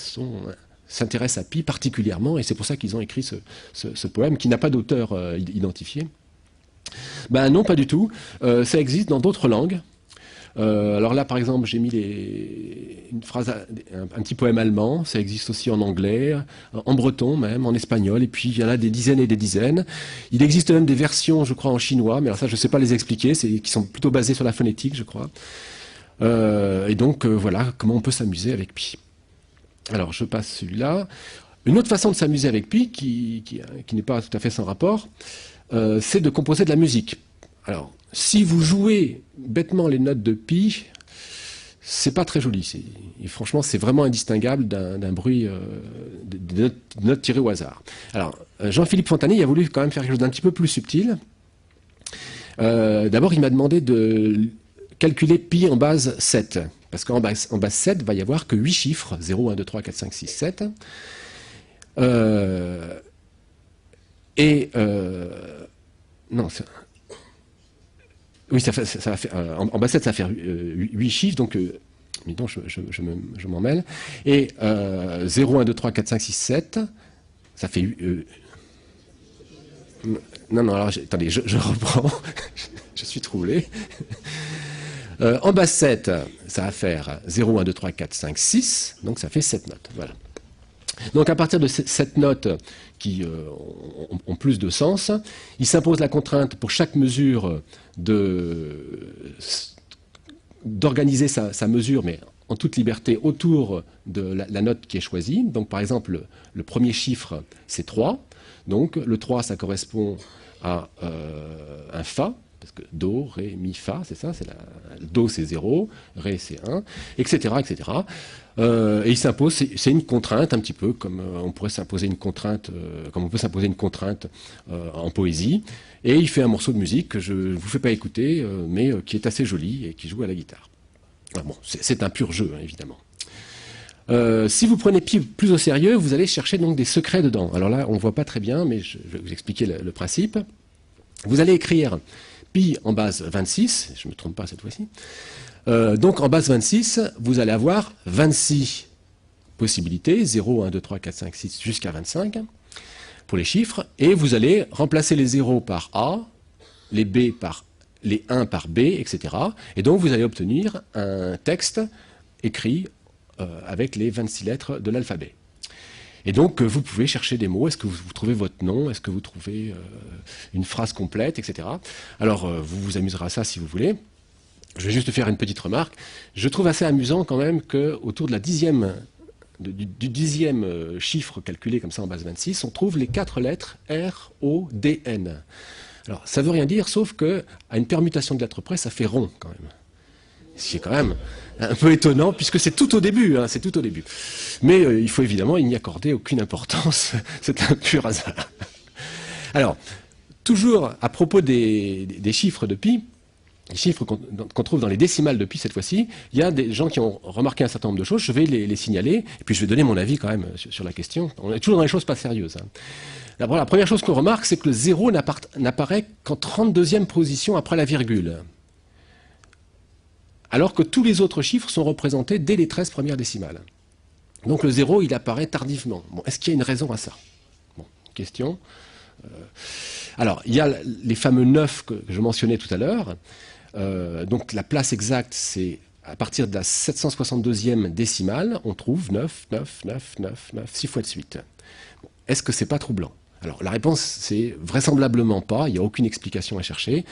s'intéressent à pi particulièrement, et c'est pour ça qu'ils ont écrit ce poème qui n'a pas d'auteur identifié. Ben non, pas du tout. Ça existe dans d'autres langues. Alors là, par exemple, j'ai mis une phrase, un petit poème allemand. Ça existe aussi en anglais, en breton même, en espagnol. Et puis il y en a des dizaines et des dizaines. Il existe même des versions, je crois, en chinois. Mais alors ça, je ne sais pas les expliquer. Qui sont plutôt basées sur la phonétique, je crois. Et donc, voilà comment on peut s'amuser avec pi. Alors, je passe celui-là. Une autre façon de s'amuser avec pi, qui n'est pas tout à fait sans rapport, c'est de composer de la musique. Alors, si vous jouez bêtement les notes de pi, c'est pas très joli. Et franchement, c'est vraiment indistinguable d'un bruit de notes tirées au hasard. Alors, Jean-Philippe Fontanier, il a voulu quand même faire quelque chose d'un petit peu plus subtil. D'abord, il m'a demandé de calculer pi en base 7. Parce qu'en base 7, il va y avoir que 8 chiffres. 0, 1, 2, 3, 4, 5, 6, 7. Non, oui, ça va faire, en base 7, ça va faire 8 chiffres, donc je m'en mêle. Et 0, 1, 2, 3, 4, 5, 6, 7, ça fait Non, non, alors attendez, je reprends. Je suis troublé. En base 7, ça va faire 0, 1, 2, 3, 4, 5, 6. Donc ça fait 7 notes. Voilà. Donc à partir de cette note qui ont plus de sens, il s'impose la contrainte pour chaque mesure d'organiser sa mesure, mais en toute liberté, autour de la note qui est choisie. Donc par exemple, le premier chiffre, c'est 3. Donc le 3, ça correspond à un Fa, parce que Do, Ré, Mi, Fa, c'est ça, Do c'est 0, Ré c'est 1, etc. etc. Et il s'impose, c'est une contrainte un petit peu comme on pourrait s'imposer une contrainte, comme on peut s'imposer une contrainte en poésie. Et il fait un morceau de musique que je ne vous fais pas écouter, mais qui est assez joli et qui joue à la guitare. Ah bon, c'est un pur jeu, hein, évidemment. Si vous prenez Pi plus au sérieux, vous allez chercher donc des secrets dedans. Alors là, on ne voit pas très bien, mais je vais vous expliquer le principe. Vous allez écrire Pi en base 26, je ne me trompe pas cette fois-ci. Donc en base 26, vous allez avoir 26 possibilités, 0, 1, 2, 3, 4, 5, 6, jusqu'à 25, pour les chiffres, et vous allez remplacer les 0 par A, les B par les 1 par B, etc. Et donc vous allez obtenir un texte écrit avec les 26 lettres de l'alphabet. Et donc vous pouvez chercher des mots, est-ce que vous trouvez votre nom, est-ce que vous trouvez une phrase complète, etc. Alors vous vous amuserez à ça si vous voulez. Je vais juste faire une petite remarque. Je trouve assez amusant quand même qu'autour de la du dixième chiffre calculé comme ça en base 26, on trouve les 4 lettres R, O, D, N. Alors ça ne veut rien dire, sauf qu'à une permutation de lettres près, ça fait rond quand même. Ce qui est quand même un peu étonnant, puisque c'est tout au début, hein, c'est tout au début. Mais il faut évidemment y accorder aucune importance, c'est un pur hasard. Alors, toujours à propos des chiffres de pi, les chiffres qu'on trouve dans les décimales de pi cette fois-ci, il y a des gens qui ont remarqué un certain nombre de choses, je vais les signaler, et puis je vais donner mon avis quand même sur la question. On est toujours dans les choses pas sérieuses. Hein. La première chose qu'on remarque, c'est que le 0 n'apparaît qu'en 32e position après la virgule, alors que tous les autres chiffres sont représentés dès les 13 premières décimales. Donc le 0, il apparaît tardivement. Bon, est-ce qu'il y a une raison à ça? Bon, question. Alors, il y a les fameux 9 que je mentionnais tout à l'heure. Donc la place exacte, c'est à partir de la 762e décimale, on trouve 9, 9, 9, 9, 9, 6 fois de suite. Bon, est-ce que c'est pas troublant? Alors la réponse, c'est vraisemblablement pas, il n'y a aucune explication à chercher.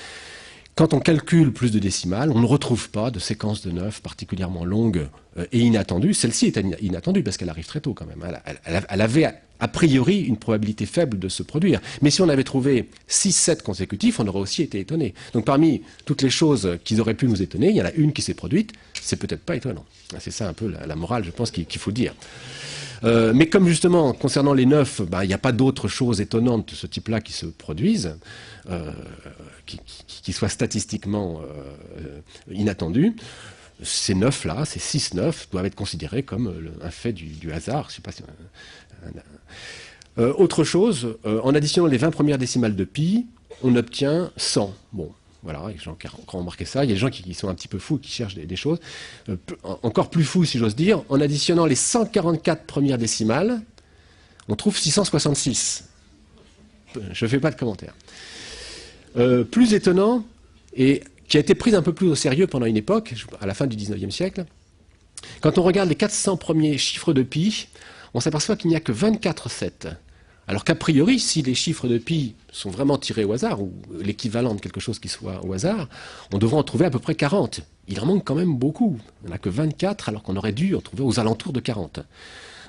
Quand on calcule plus de décimales, on ne retrouve pas de séquence de 9 particulièrement longue et inattendue. Celle-ci est inattendue parce qu'elle arrive très tôt quand même. Elle avait a priori une probabilité faible de se produire. Mais si on avait trouvé 6-7 consécutifs, on aurait aussi été étonné. Donc parmi toutes les choses qui auraient pu nous étonner, il y en a une qui s'est produite, c'est peut-être pas étonnant. C'est ça un peu la morale, je pense, qu'il faut dire. Mais comme justement, concernant les 9, il n'y a pas d'autres choses étonnantes de ce type-là qui se produisent, qui soient statistiquement inattendues, ces 9-là, ces 6-9, doivent être considérés comme un fait du hasard. Je sais pas si, autre chose, en additionnant les 20 premières décimales de pi, on obtient 100. Bon, voilà, il y a des gens qui ont remarqué ça. Il y a des gens qui sont un petit peu fous, qui cherchent des choses. Encore plus fous, si j'ose dire, en additionnant les 144 premières décimales, on trouve 666. Je ne fais pas de commentaire. Plus étonnant, et qui a été pris un peu plus au sérieux pendant une époque, à la fin du 19e siècle, quand on regarde les 400 premiers chiffres de pi, on s'aperçoit qu'il n'y a que 24 7. Alors qu'a priori, si les chiffres de pi sont vraiment tirés au hasard, ou l'équivalent de quelque chose qui soit au hasard, on devrait en trouver à peu près 40. Il en manque quand même beaucoup. Il n'y en a que 24, alors qu'on aurait dû en trouver aux alentours de 40.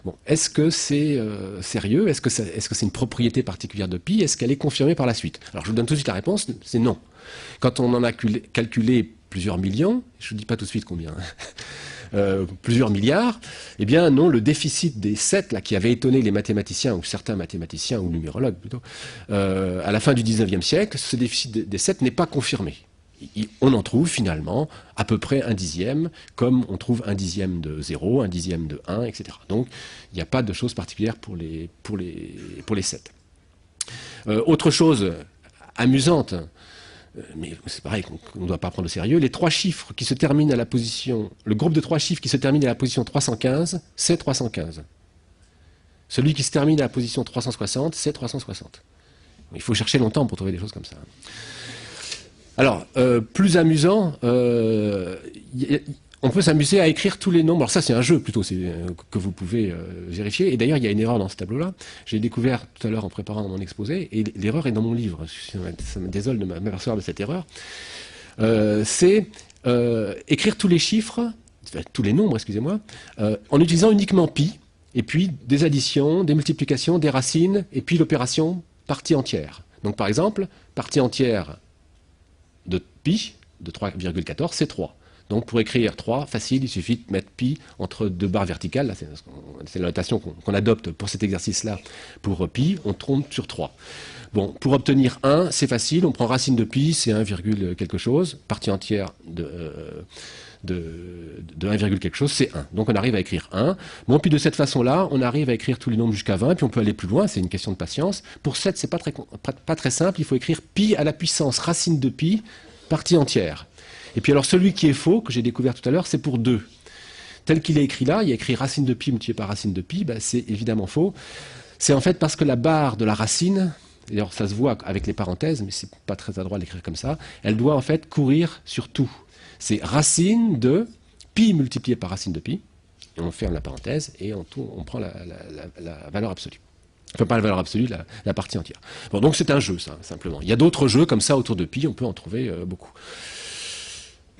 Bon, est-ce que c'est sérieux? Est-ce que c'est une propriété particulière de pi? Est-ce qu'elle est confirmée par la suite? Alors je vous donne tout de suite la réponse, c'est non. Quand on en a calculé plusieurs millions, je ne vous dis pas tout de suite combien, plusieurs milliards, eh bien non, le déficit des 7 là, qui avait étonné les mathématiciens, ou certains mathématiciens, ou numérologues plutôt, à la fin du 19e siècle, ce déficit des 7 n'est pas confirmé. On en trouve finalement à peu près un dixième, comme on trouve un dixième de 0, un dixième de 1, etc. Donc il n'y a pas de choses particulières pour les 7. Autre chose amusante, mais c'est pareil qu'on ne doit pas prendre au sérieux, les 3 chiffres qui se terminent à la position, le groupe de 3 chiffres qui se termine à la position 315, c'est 315. Celui qui se termine à la position 360, c'est 360. Il faut chercher longtemps pour trouver des choses comme ça. Alors, plus amusant, on peut s'amuser à écrire tous les nombres. Alors ça, c'est un jeu plutôt que vous pouvez vérifier. Et d'ailleurs, il y a une erreur dans ce tableau-là. J'ai découvert tout à l'heure en préparant mon exposé, et l'erreur est dans mon livre. Ça me désole de m'apercevoir de cette erreur. C'est écrire tous les chiffres, enfin, tous les nombres, excusez-moi, en utilisant uniquement pi, et puis des additions, des multiplications, des racines, et puis l'opération partie entière. Donc par exemple, partie entière de pi, de 3,14, c'est 3. Donc pour écrire 3, facile, il suffit de mettre pi entre deux barres verticales. C'est la notation qu'on adopte pour cet exercice-là. Pour pi, on trompe sur 3. Bon, pour obtenir 1, c'est facile, on prend racine de pi, c'est 1, quelque chose, partie entière de 1, quelque chose, c'est 1. Donc on arrive à écrire 1. Bon, puis de cette façon-là, on arrive à écrire tous les nombres jusqu'à 20, puis on peut aller plus loin, c'est une question de patience. Pour 7, c'est pas très simple, il faut écrire pi à la puissance racine de pi, partie entière. Et puis alors celui qui est faux, que j'ai découvert tout à l'heure, c'est pour 2. Tel qu'il est écrit là, il y a écrit racine de pi multiplié par racine de pi, ben c'est évidemment faux. C'est en fait parce que la barre de la racine, d'ailleurs ça se voit avec les parenthèses, mais c'est pas très adroit de l'écrire comme ça, elle doit en fait courir sur tout. C'est racine de pi multiplié par racine de pi, et on ferme la parenthèse, et on prend la valeur absolue. Enfin, pas la valeur absolue, la partie entière. Bon, donc c'est un jeu, ça, simplement. Il y a d'autres jeux comme ça autour de pi, on peut en trouver beaucoup.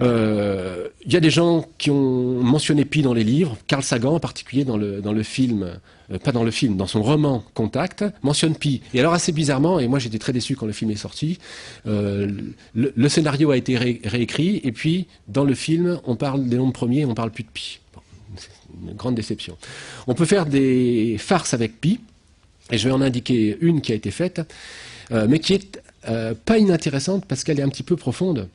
Il y a des gens qui ont mentionné pi dans les livres. Carl Sagan, en particulier dans le film, pas dans le film, dans son roman Contact, mentionne pi. Et alors assez bizarrement, et moi j'étais très déçu quand le film est sorti, le scénario a été réécrit, et puis dans le film, on parle des nombres premiers, on parle plus de pi. Bon, c'est une grande déception. On peut faire des farces avec pi, et je vais en indiquer une qui a été faite, mais qui est pas inintéressante parce qu'elle est un petit peu profonde.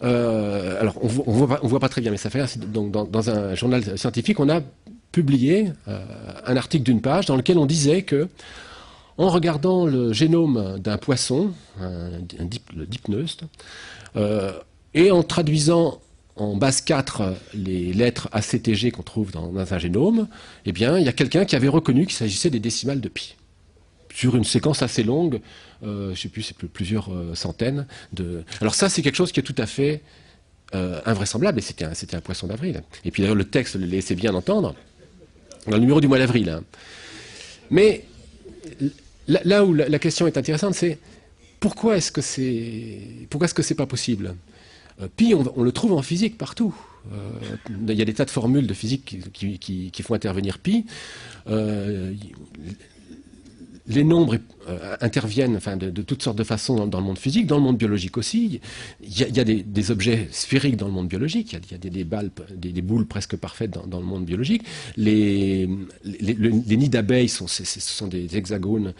Alors, on voit pas très bien, mais ça fait donc dans un journal scientifique, on a publié un article d'une page dans lequel on disait que, en regardant le génome d'un poisson, le dipneust, et en traduisant en base 4 les lettres ACTG qu'on trouve dans un génome, eh bien, il y a quelqu'un qui avait reconnu qu'il s'agissait des décimales de pi. Sur une séquence assez longue, je ne sais plus, c'est plusieurs centaines de... Alors ça, c'est quelque chose qui est tout à fait invraisemblable, et c'était un poisson d'avril. Et puis d'ailleurs, le texte le laissait bien entendre, dans le numéro du mois d'avril. Hein. Mais là où la question est intéressante, c'est pourquoi est-ce que c'est pas possible? Pi, on le trouve en physique partout. Il y a des tas de formules de physique qui font intervenir pi. Les nombres interviennent enfin, de toutes sortes de façons dans le monde physique, dans le monde biologique aussi. Il y a des objets sphériques dans le monde biologique, il y a des boules presque parfaites dans le monde biologique. Les nids d'abeilles ce sont des hexagones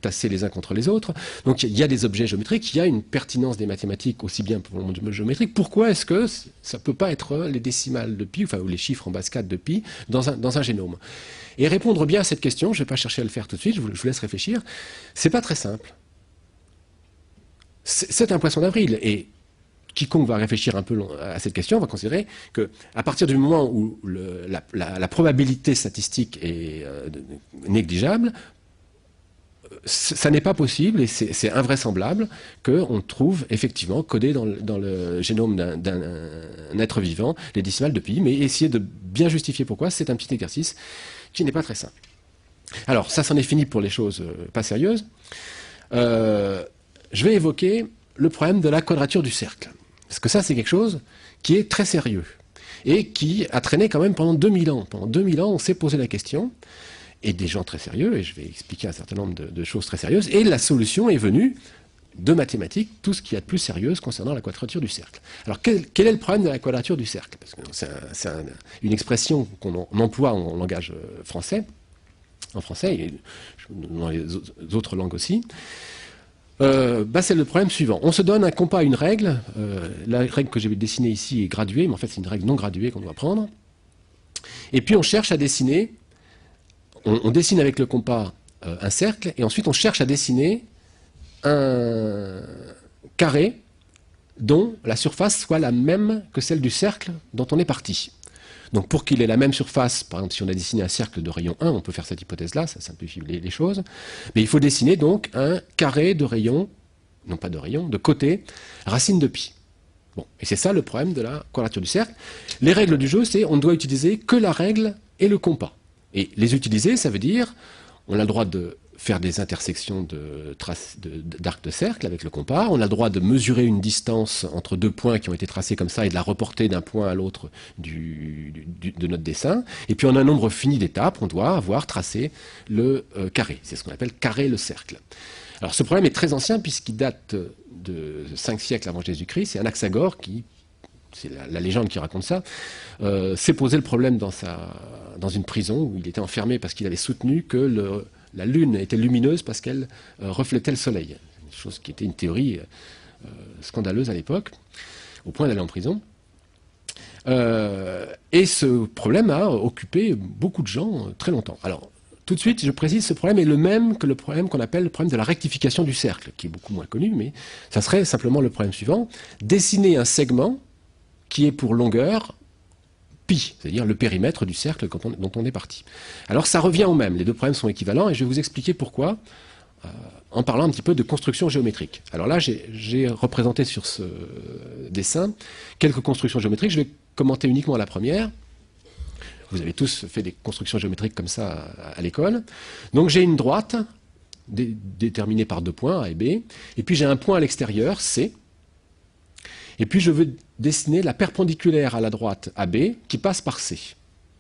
tassés les uns contre les autres. Donc il y a des objets géométriques, il y a une pertinence des mathématiques aussi bien pour le monde géométrique. Pourquoi est-ce que ça ne peut pas être les décimales de pi, enfin, ou les chiffres en base 4 de pi, dans un génome? Et répondre bien à cette question, je ne vais pas chercher à le faire tout de suite, je vous laisse réfléchir, c'est pas très simple. C'est un poisson d'avril, et quiconque va réfléchir un peu à cette question va considérer qu'à partir du moment où la probabilité statistique est négligeable, ça n'est pas possible et c'est invraisemblable qu'on trouve effectivement codé dans le génome d'un être vivant les décimales de pi, mais essayer de bien justifier pourquoi, c'est un petit exercice qui n'est pas très simple. Alors, ça, c'en est fini pour les choses pas sérieuses. Je vais évoquer le problème de la quadrature du cercle. Parce que ça, c'est quelque chose qui est très sérieux et qui a traîné quand même pendant 2000 ans. Pendant 2000 ans, on s'est posé la question, et des gens très sérieux, et je vais expliquer un certain nombre de choses très sérieuses, et la solution est venue de mathématiques, tout ce qu'il y a de plus sérieux concernant la quadrature du cercle. Alors, quel est le problème de la quadrature du cercle? Parce que c'est une expression qu'on emploie en langage français, en français et dans les autres langues aussi. C'est le problème suivant. On se donne un compas, une règle. La règle que j'ai dessinée ici est graduée, mais en fait c'est une règle non graduée qu'on doit prendre. Et puis on cherche à dessiner, on dessine avec le compas un cercle, et ensuite on cherche à dessiner un carré dont la surface soit la même que celle du cercle dont on est parti. Donc pour qu'il ait la même surface, par exemple si on a dessiné un cercle de rayon 1, on peut faire cette hypothèse-là, ça simplifie les choses, mais il faut dessiner donc un carré de rayon, non pas de rayon, de côté, racine de pi. Bon, et c'est ça le problème de la quadrature du cercle. Les règles du jeu, c'est on ne doit utiliser que la règle et le compas. Et les utiliser, ça veut dire, on a le droit de faire des intersections d'arcs de cercle avec le compas, on a le droit de mesurer une distance entre deux points qui ont été tracés comme ça et de la reporter d'un point à l'autre de notre dessin, et puis en un nombre fini d'étapes, on doit avoir tracé le carré, c'est ce qu'on appelle carré le cercle. Alors ce problème est très ancien puisqu'il date de 5 siècles avant Jésus-Christ, c'est Anaxagore qui, c'est la légende qui raconte ça, s'est posé le problème dans une prison où il était enfermé parce qu'il avait soutenu que la Lune était lumineuse parce qu'elle reflétait le Soleil. Une chose qui était une théorie scandaleuse à l'époque, au point d'aller en prison. Et ce problème a occupé beaucoup de gens très longtemps. Alors, tout de suite, je précise, ce problème est le même que le problème qu'on appelle le problème de la rectification du cercle, qui est beaucoup moins connu, mais ça serait simplement le problème suivant. Dessiner un segment qui est pour longueur pi, c'est-à-dire le périmètre du cercle dont on est parti. Alors ça revient au même, les deux problèmes sont équivalents, et je vais vous expliquer pourquoi, en parlant un petit peu de construction géométrique. Alors là, j'ai représenté sur ce dessin quelques constructions géométriques, je vais commenter uniquement la première. Vous avez tous fait des constructions géométriques comme ça à l'école. Donc j'ai une droite déterminée par deux points, A et B, et puis j'ai un point à l'extérieur, C, et puis je veux dessiner la perpendiculaire à la droite AB qui passe par C.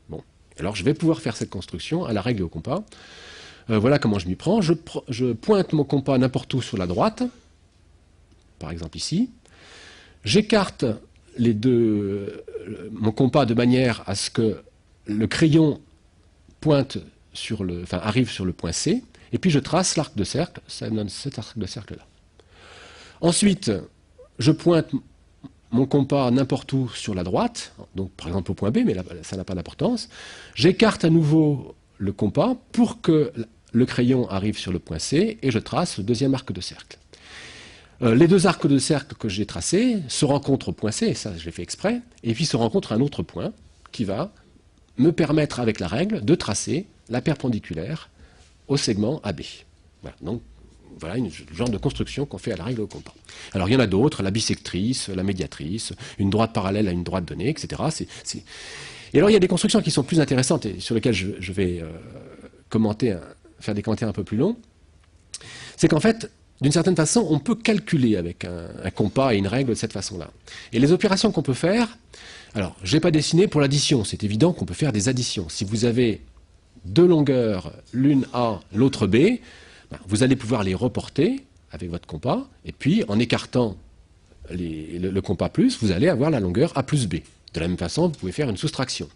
Bon, alors je vais pouvoir faire cette construction à la règle et au compas. Voilà comment je m'y prends. Je pointe mon compas n'importe où sur la droite, par exemple ici. J'écarte mon compas de manière à ce que le crayon arrive sur le point C, et puis je trace l'arc de cercle, ça donne cet arc de cercle-là. Ensuite, je pointe mon compas n'importe où sur la droite, donc par exemple au point B, mais là, ça n'a pas d'importance. J'écarte à nouveau le compas pour que le crayon arrive sur le point C, et je trace le deuxième arc de cercle. Les deux arcs de cercle que j'ai tracés se rencontrent au point C, et ça je l'ai fait exprès, et puis se rencontrent à un autre point qui va me permettre avec la règle de tracer la perpendiculaire au segment AB. Voilà, donc voilà le genre de construction qu'on fait à la règle au compas. Alors il y en a d'autres, la bisectrice, la médiatrice, une droite parallèle à une droite donnée, etc. Et alors il y a des constructions qui sont plus intéressantes et sur lesquelles je vais faire des commentaires un peu plus longs. C'est qu'en fait, d'une certaine façon, on peut calculer avec un compas et une règle de cette façon-là. Et les opérations qu'on peut faire, alors je n'ai pas dessiné pour l'addition, c'est évident qu'on peut faire des additions. Si vous avez deux longueurs, l'une A, l'autre B, vous allez pouvoir les reporter avec votre compas, et puis en écartant le compas plus, vous allez avoir la longueur A plus B. De la même façon, vous pouvez faire une soustraction.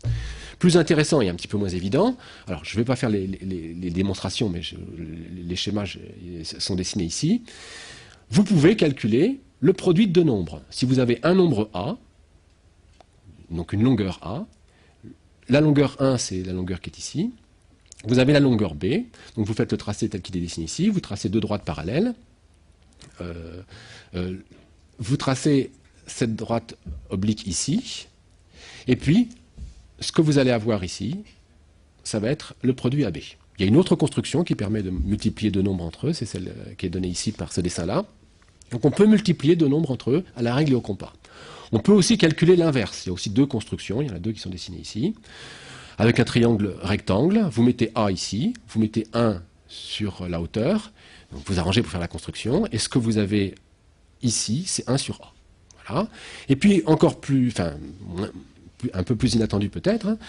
Plus intéressant et un petit peu moins évident, alors je ne vais pas faire les démonstrations, mais les schémas sont dessinés ici. Vous pouvez calculer le produit de deux nombres. Si vous avez un nombre A, donc une longueur A, la longueur 1, c'est la longueur qui est ici. Vous avez la longueur B, donc vous faites le tracé tel qu'il est dessiné ici, vous tracez deux droites parallèles, vous tracez cette droite oblique ici, et puis ce que vous allez avoir ici, ça va être le produit AB. Il y a une autre construction qui permet de multiplier deux nombres entre eux, c'est celle qui est donnée ici par ce dessin-là. Donc on peut multiplier deux nombres entre eux à la règle et au compas. On peut aussi calculer l'inverse, il y a aussi deux constructions, il y en a deux qui sont dessinées ici. Avec un triangle rectangle, vous mettez A ici, vous mettez 1 sur la hauteur, donc vous arrangez pour faire la construction, et ce que vous avez ici, c'est 1 sur A. Voilà. Et puis, encore plus, un peu plus inattendu peut-être,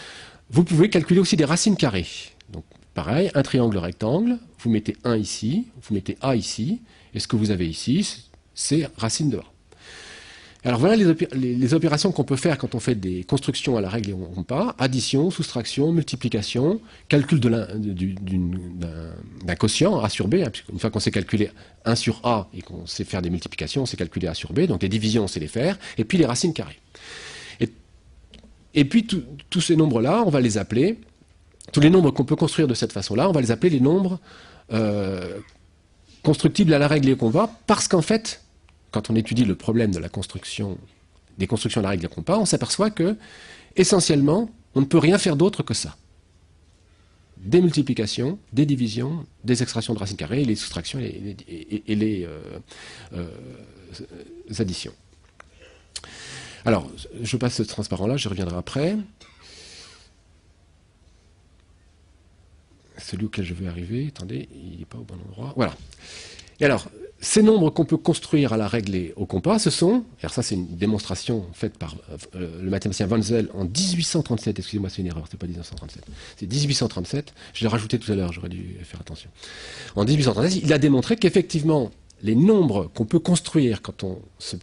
vous pouvez calculer aussi des racines carrées. Donc, pareil, un triangle rectangle, vous mettez 1 ici, vous mettez A ici, et ce que vous avez ici, c'est racine de A. Alors voilà les opérations qu'on peut faire quand on fait des constructions à la règle et au compas: addition, soustraction, multiplication, calcul d'un quotient, A sur B. Hein, une fois qu'on sait calculer 1 sur A et qu'on sait faire des multiplications, on sait calculer A sur B. Donc les divisions, on sait les faire. Et puis les racines carrées. Et puis tous ces nombres-là, on va les appeler, tous les nombres qu'on peut construire de cette façon-là, on va les appeler les nombres constructibles à la règle et au compas, parce qu'en fait, quand on étudie le problème de la construction, des constructions à la règle et au compas, on s'aperçoit que, essentiellement, on ne peut rien faire d'autre que ça. Des multiplications, des divisions, des extractions de racines carrées, les soustractions et les additions. Alors, je passe ce transparent-là, je reviendrai après. Celui auquel je veux arriver, attendez, il n'est pas au bon endroit. Voilà. Et alors, ces nombres qu'on peut construire à la règle et au compas, ce sont, alors ça c'est une démonstration faite par le mathématicien Wenzel en 1837, excusez-moi c'est une erreur, c'est pas 1937, c'est 1837, je l'ai rajouté tout à l'heure, j'aurais dû faire attention. En 1837, il a démontré qu'effectivement, les nombres qu'on peut construire quand on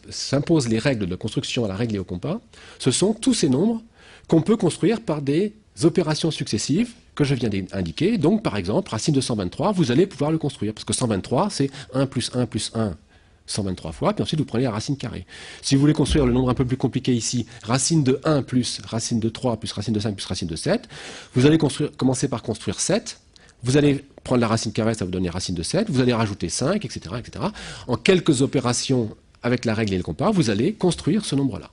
s'impose les règles de construction à la règle et au compas, ce sont tous ces nombres qu'on peut construire par des opérations successives que je viens d'indiquer. Donc, par exemple, racine de 123, vous allez pouvoir le construire, parce que 123, c'est 1 plus 1 plus 1, 123 fois, puis ensuite vous prenez la racine carrée. Si vous voulez construire le nombre un peu plus compliqué ici, racine de 1 plus racine de 3 plus racine de 5 plus racine de 7, vous allez commencer par construire 7, vous allez prendre la racine carrée, ça va vous donner racine de 7, vous allez rajouter 5, etc., etc. En quelques opérations avec la règle et le compas, vous allez construire ce nombre-là.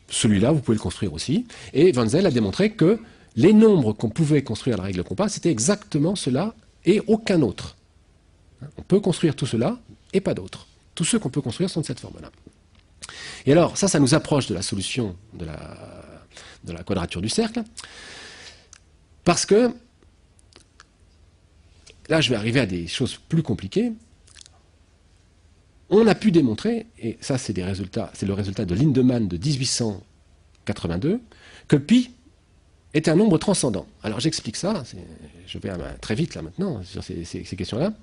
Celui-là, vous pouvez le construire aussi. Et Wenzel a démontré que les nombres qu'on pouvait construire à la règle compas, c'était exactement cela et aucun autre. On peut construire tout cela et pas d'autres. Tous ceux qu'on peut construire sont de cette forme-là. Et alors, ça nous approche de la solution de la quadrature du cercle, parce que, là je vais arriver à des choses plus compliquées, on a pu démontrer, et ça c'est le résultat de Lindemann de 1882, que pi est un nombre transcendant. Alors j'explique ça, je vais très vite là maintenant sur ces questions-là.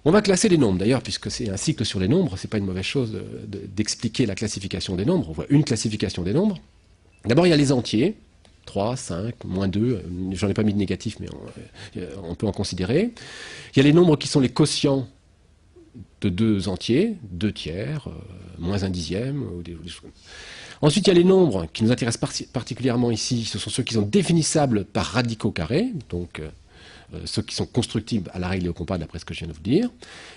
On va classer les nombres, d'ailleurs, puisque c'est un cycle sur les nombres, c'est pas une mauvaise chose d'expliquer la classification des nombres. On voit une classification des nombres. D'abord, il y a les entiers, 3, 5, moins 2, j'en ai pas mis de négatif, mais on peut en considérer. Il y a les nombres qui sont les quotients de 2 entiers, 2 tiers, moins 1 dixième, ou des choses. Ensuite, il y a les nombres qui nous intéressent particulièrement ici, ce sont ceux qui sont définissables par radicaux carrés, donc ceux qui sont constructibles à la règle et au compas, d'après ce que je viens de vous dire.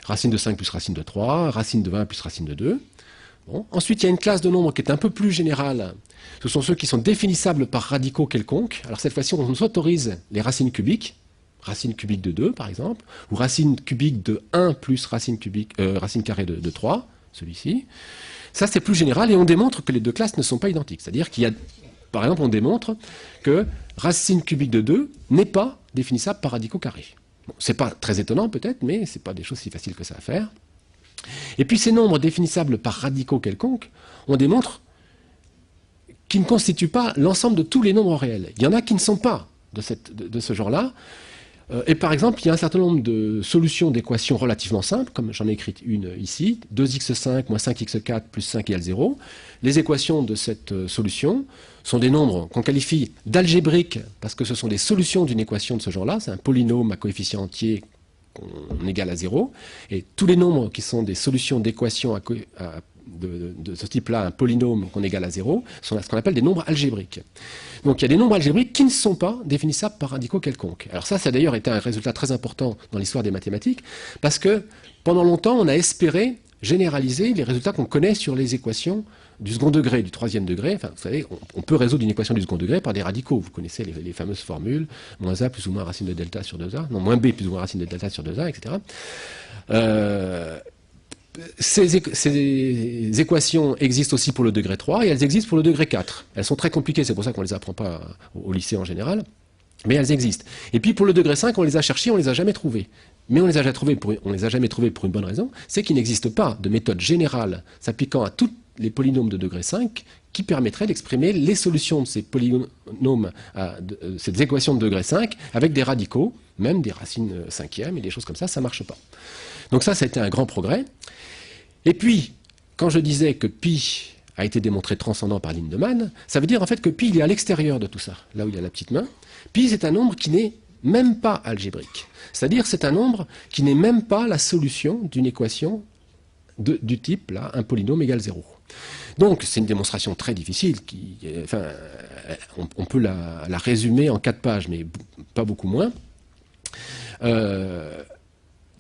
Racine de 5 plus racine de 3, racine de 20 plus racine de 2. Bon. Ensuite, il y a une classe de nombres qui est un peu plus générale. Ce sont ceux qui sont définissables par radicaux quelconques. Alors cette fois-ci, on nous autorise les racines cubiques, racine cubique de 2 par exemple, ou racine cubique de 1 plus racine carrée de 3, celui-ci. Ça, c'est plus général et on démontre que les deux classes ne sont pas identiques. C'est-à-dire qu'il y a, par exemple, on démontre que racine cubique de 2 n'est pas définissable par radicaux carrés. Bon, c'est pas très étonnant peut-être, mais c'est pas des choses si faciles que ça à faire. Et puis ces nombres définissables par radicaux quelconques, on démontre qu'ils ne constituent pas l'ensemble de tous les nombres réels. Il y en a qui ne sont pas de ce genre-là. Et par exemple, il y a un certain nombre de solutions d'équations relativement simples, comme j'en ai écrite une ici, 2x5 moins 5x4 plus 5 égale 0. Les équations de cette solution sont des nombres qu'on qualifie d'algébriques, parce que ce sont des solutions d'une équation de ce genre-là. C'est un polynôme à coefficient entier qu'on égale à 0. Et tous les nombres qui sont des solutions d'équations de ce type-là, un polynôme qu'on égale à 0, sont ce qu'on appelle des nombres algébriques. Donc il y a des nombres algébriques qui ne sont pas définissables par radicaux quelconques. Alors ça a d'ailleurs été un résultat très important dans l'histoire des mathématiques, parce que pendant longtemps, on a espéré généraliser les résultats qu'on connaît sur les équations du second degré, du troisième degré. Enfin, vous savez, on peut résoudre une équation du second degré par des radicaux. Vous connaissez les fameuses formules, moins a plus ou moins racine de delta sur 2a, non, moins b plus ou moins racine de delta sur 2a, etc. Ces équations existent aussi pour le degré 3 et elles existent pour le degré 4. Elles sont très compliquées, c'est pour ça qu'on ne les apprend pas au lycée en général, mais elles existent. Et puis pour le degré 5, on les a cherchées, on ne les a jamais trouvées. Mais on les a jamais trouvées pour une bonne raison, c'est qu'il n'existe pas de méthode générale s'appliquant à tous les polynômes de degré 5 qui permettrait d'exprimer les solutions de ces polynômes, ces équations de degré 5 avec des radicaux, même des racines cinquièmes et des choses comme ça ne marche pas. Donc ça a été un grand progrès. Et puis, quand je disais que pi a été démontré transcendant par Lindemann, ça veut dire en fait que pi il est à l'extérieur de tout ça, là où il y a la petite main. Pi c'est un nombre qui n'est même pas algébrique. C'est-à-dire c'est un nombre qui n'est même pas la solution d'une équation du type, là, un polynôme égale 0. Donc c'est une démonstration très difficile, on peut la résumer en 4 pages, mais pas beaucoup moins.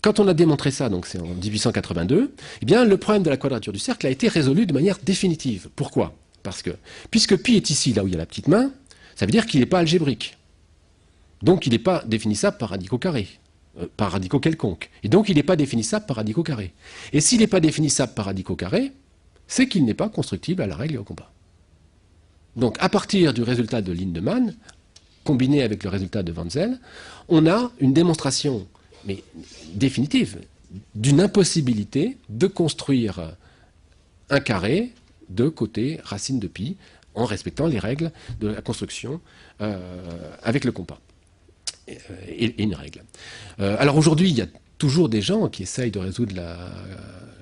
Quand on a démontré ça, donc c'est en 1882, eh bien le problème de la quadrature du cercle a été résolu de manière définitive. Pourquoi? Parce que, puisque pi est ici, là où il y a la petite main, Ça veut dire qu'il n'est pas algébrique. Donc il n'est pas définissable par radicaux carrés, par radicaux quelconques. Et donc il n'est pas définissable par radicaux carrés. Et s'il n'est pas définissable par radicaux carrés, c'est qu'il n'est pas constructible à la règle et au compas. Donc à partir du résultat de Lindemann, combiné avec le résultat de Wenzel, on a une démonstration mais définitive d'une impossibilité de construire un carré de côté racine de pi en respectant les règles de la construction avec le compas. Et une règle. Alors aujourd'hui, il y a toujours des gens qui essayent de résoudre la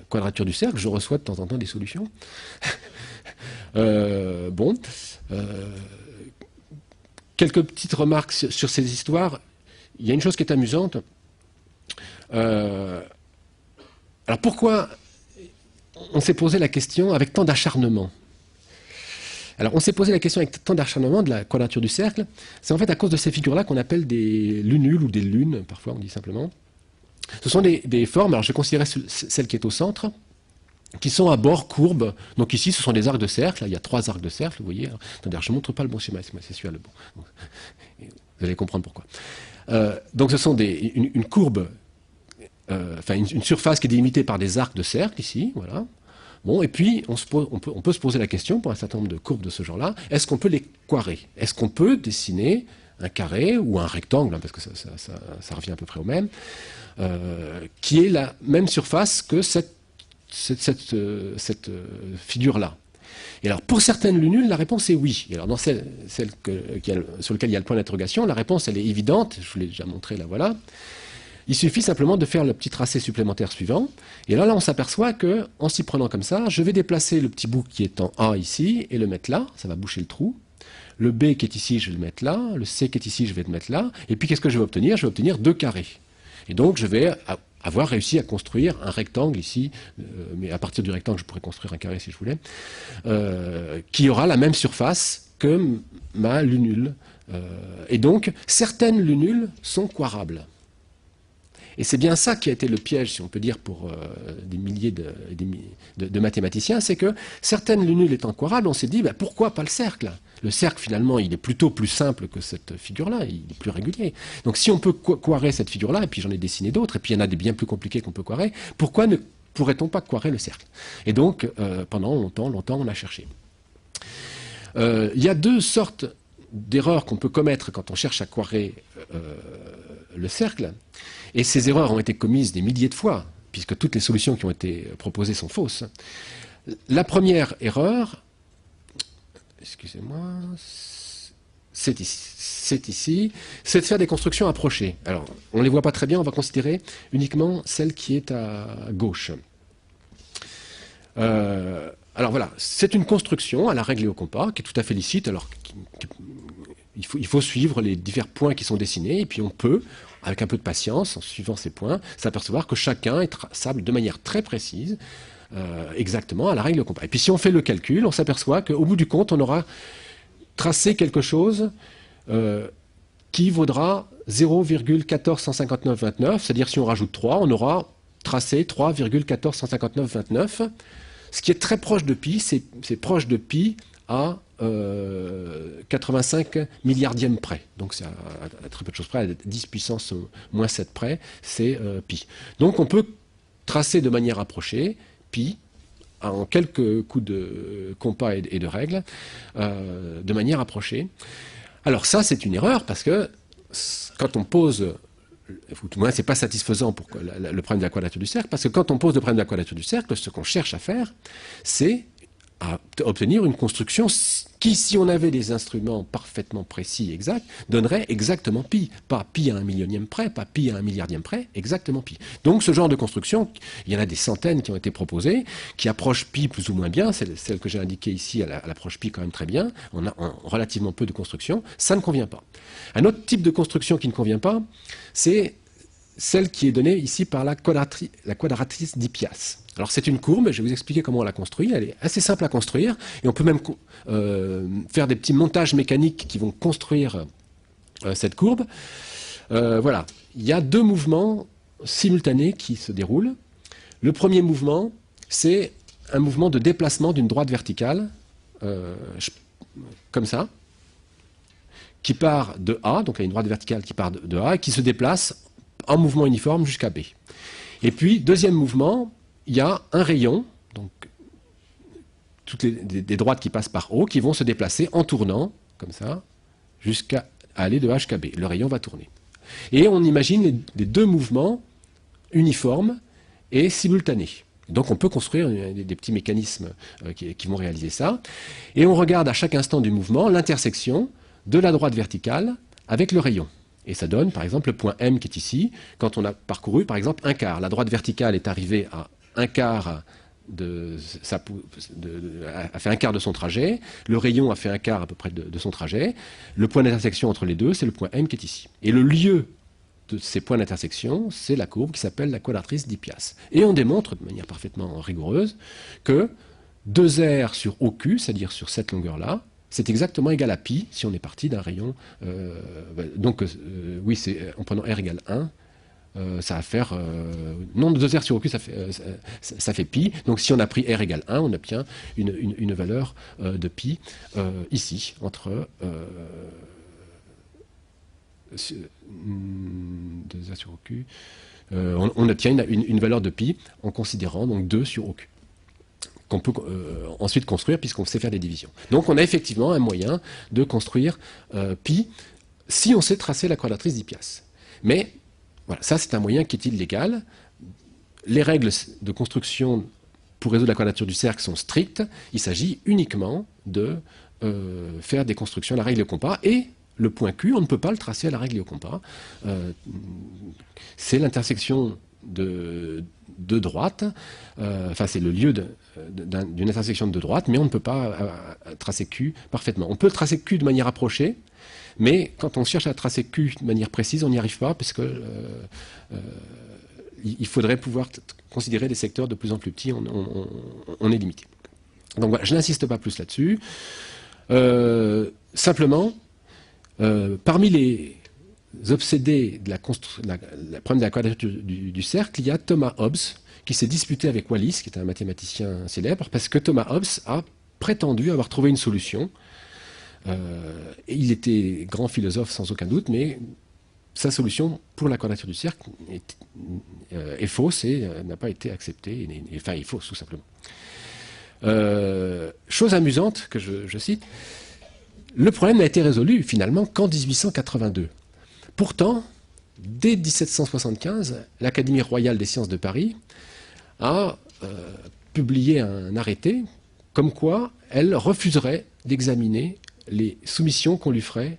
quadrature du cercle. Je reçois de temps en temps des solutions. Quelques petites remarques sur ces histoires. Il y a une chose qui est amusante. Alors pourquoi on s'est posé la question avec tant d'acharnement? Alors on s'est posé la question avec tant d'acharnement de la quadrature du cercle. C'est en fait à cause de ces figures-là qu'on appelle des lunules ou des lunes, parfois on dit simplement. Ce sont des formes, alors je vais considérer celle qui est au centre, qui sont à bord courbes. Donc ici, ce sont des arcs de cercle. Il y a 3 arcs de cercle, vous voyez. Attendez, je ne montre pas le bon schéma, c'est celui-là le bon. Vous allez comprendre pourquoi. Donc ce sont une courbe, une surface qui est délimitée par des arcs de cercle, ici, voilà. Bon, et puis, on peut se poser la question, pour un certain nombre de courbes de ce genre-là, est-ce qu'on peut les quarrer? Est-ce qu'on peut dessiner un carré ou un rectangle, hein, parce que ça revient à peu près au même, qui est la même surface que cette figure-là? Et alors, pour certaines lunules, la réponse est oui. Et alors, dans celle sur laquelle il y a le point d'interrogation, la réponse, elle est évidente. Je vous l'ai déjà montré, là, voilà. Il suffit simplement de faire le petit tracé supplémentaire suivant. Et là, on s'aperçoit qu'en s'y prenant comme ça, je vais déplacer le petit bout qui est en A ici et le mettre là. Ça va boucher le trou. Le B qui est ici, je vais le mettre là. Le C qui est ici, je vais le mettre là. Et puis, qu'est-ce que je vais obtenir? Je vais obtenir 2 carrés. Et donc, je vais avoir réussi à construire un rectangle ici. Mais à partir du rectangle, je pourrais construire un carré si je voulais. Qui aura la même surface que ma lunule. Et donc, certaines lunules sont quarrables. Et c'est bien ça qui a été le piège, si on peut dire, pour des milliers de mathématiciens, c'est que certaines lunules étant quarrables, on s'est dit, pourquoi pas le cercle? Le cercle, finalement, il est plutôt plus simple que cette figure-là, il est plus régulier. Donc si on peut quarrer cette figure-là, et puis j'en ai dessiné d'autres, et puis il y en a des bien plus compliqués qu'on peut quarrer, pourquoi ne pourrait-on pas quarrer le cercle? Et donc, pendant longtemps, on a cherché. Il y a 2 sortes d'erreurs qu'on peut commettre quand on cherche à quarrer le cercle. Et ces erreurs ont été commises des milliers de fois, puisque toutes les solutions qui ont été proposées sont fausses. La première erreur, excusez-moi, c'est ici, c'est de faire des constructions approchées. Alors, on ne les voit pas très bien, on va considérer uniquement celle qui est à gauche. Alors voilà, c'est une construction à la règle et au compas, qui est tout à fait licite. Alors, il faut suivre les divers points qui sont dessinés, et puis on peut, avec un peu de patience, en suivant ces points, s'apercevoir que chacun est traçable de manière très précise, exactement à la règle et au compas. Et puis si on fait le calcul, on s'aperçoit qu'au bout du compte, on aura tracé quelque chose qui vaudra 0,1415929, c'est-à-dire si on rajoute 3, on aura tracé 3,1415929, ce qui est très proche de pi, c'est proche de pi à 85 milliardièmes près. Donc c'est à très peu de choses près, à 10 puissance moins 7 près, c'est pi. Donc on peut tracer de manière approchée pi en quelques coups de compas et de règles, de manière approchée. Alors ça, c'est une erreur, parce que quand on pose, tout moins c'est pas satisfaisant pour le problème de la quadrature du cercle, parce que quand on pose le problème de la quadrature du cercle, ce qu'on cherche à faire, c'est à obtenir une construction qui, si on avait des instruments parfaitement précis et exacts, donnerait exactement pi. Pas pi à 1 millionième près, pas pi à 1 milliardième près, exactement pi. Donc ce genre de construction, il y en a des centaines qui ont été proposées, qui approchent pi plus ou moins bien, celle que j'ai indiquée ici, elle approche pi quand même très bien, on a relativement peu de construction, ça ne convient pas. Un autre type de construction qui ne convient pas, c'est celle qui est donnée ici par la quadratrice d'Hippias. Alors c'est une courbe, je vais vous expliquer comment on la construit, elle est assez simple à construire, et on peut même faire des petits montages mécaniques qui vont construire cette courbe. Voilà, il y a 2 mouvements simultanés qui se déroulent. Le premier mouvement, c'est un mouvement de déplacement d'une droite verticale, comme ça. qui part de A, donc il y a une droite verticale qui part de A, et qui se déplace en mouvement uniforme jusqu'à B. Et puis, deuxième mouvement, il y a un rayon, donc toutes des droites qui passent par O, qui vont se déplacer en tournant, comme ça, jusqu'à aller de H jusqu'à B. Le rayon va tourner. Et on imagine les deux mouvements uniformes et simultanés. Donc on peut construire des petits mécanismes qui vont réaliser ça. Et on regarde à chaque instant du mouvement l'intersection de la droite verticale avec le rayon. Et ça donne, par exemple, le point M qui est ici, quand on a parcouru, par exemple, un quart. La droite verticale est arrivée à un quart a fait un quart de son trajet, le rayon a fait un quart à peu près de son trajet. Le point d'intersection entre les deux, c'est le point M qui est ici. Et le lieu de ces points d'intersection, c'est la courbe qui s'appelle la quadratrice d'Hippias. Et on démontre de manière parfaitement rigoureuse que 2R sur OQ, c'est-à-dire sur cette longueur-là, c'est exactement égal à pi si on est parti d'un rayon. Oui, en prenant R égale 1, ça va faire... non, 2R sur OQ, ça fait pi. Donc si on a pris R égale 1, on obtient une valeur de pi ici, entre... 2R sur OQ. On obtient une valeur de pi en considérant donc 2 sur OQ, qu'on peut ensuite construire puisqu'on sait faire des divisions. Donc on a effectivement un moyen de construire pi si on sait tracer la quadratrice d'Hippias. Mais voilà, ça c'est un moyen qui est illégal. Les règles de construction pour résoudre la quadrature du cercle sont strictes. Il s'agit uniquement de faire des constructions à la règle de compas, et le point Q, on ne peut pas le tracer à la règle au compas. C'est l'intersection de droites, enfin c'est le lieu d'une intersection de deux droites, mais on ne peut pas tracer Q parfaitement. On peut tracer Q de manière approchée, mais quand on cherche à tracer Q de manière précise, on n'y arrive pas, parce que il faudrait pouvoir considérer des secteurs de plus en plus petits, on est limité. Donc voilà, je n'insiste pas plus là-dessus. Simplement, parmi les obsédés de la problème de la quadrature du cercle, il y a Thomas Hobbes, qui s'est disputé avec Wallis, qui est un mathématicien célèbre, parce que Thomas Hobbes a prétendu avoir trouvé une solution. Et il était grand philosophe sans aucun doute, mais sa solution pour la quadrature du cercle est fausse et n'a pas été acceptée, enfin est fausse tout simplement. Chose amusante que je cite, le problème n'a été résolu finalement qu'en 1882. Pourtant, dès 1775, l'Académie royale des sciences de Paris a publié un arrêté comme quoi elle refuserait d'examiner les soumissions qu'on lui ferait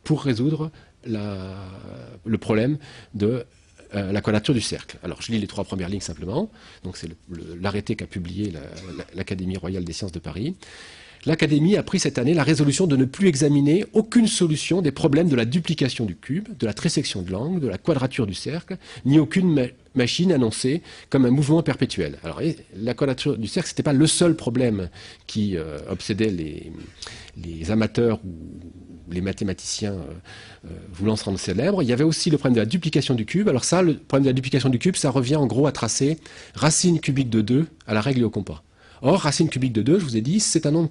pour résoudre le problème de la quadrature du cercle. Alors je lis les trois premières lignes simplement. Donc c'est l'arrêté qu'a publié l'Académie royale des sciences de Paris. L'Académie a pris cette année la résolution de ne plus examiner aucune solution des problèmes de la duplication du cube, de la trisection de l'angle, de la quadrature du cercle, ni aucune machine annoncée comme un mouvement perpétuel. Alors la quadrature du cercle, ce n'était pas le seul problème qui obsédait les amateurs ou les mathématiciens voulant se rendre célèbres. Il y avait aussi le problème de la duplication du cube. Alors ça, le problème de la duplication du cube, ça revient en gros à tracer racine cubique de 2 à la règle et au compas. Or, racine cubique de 2, je vous ai dit, c'est un nombre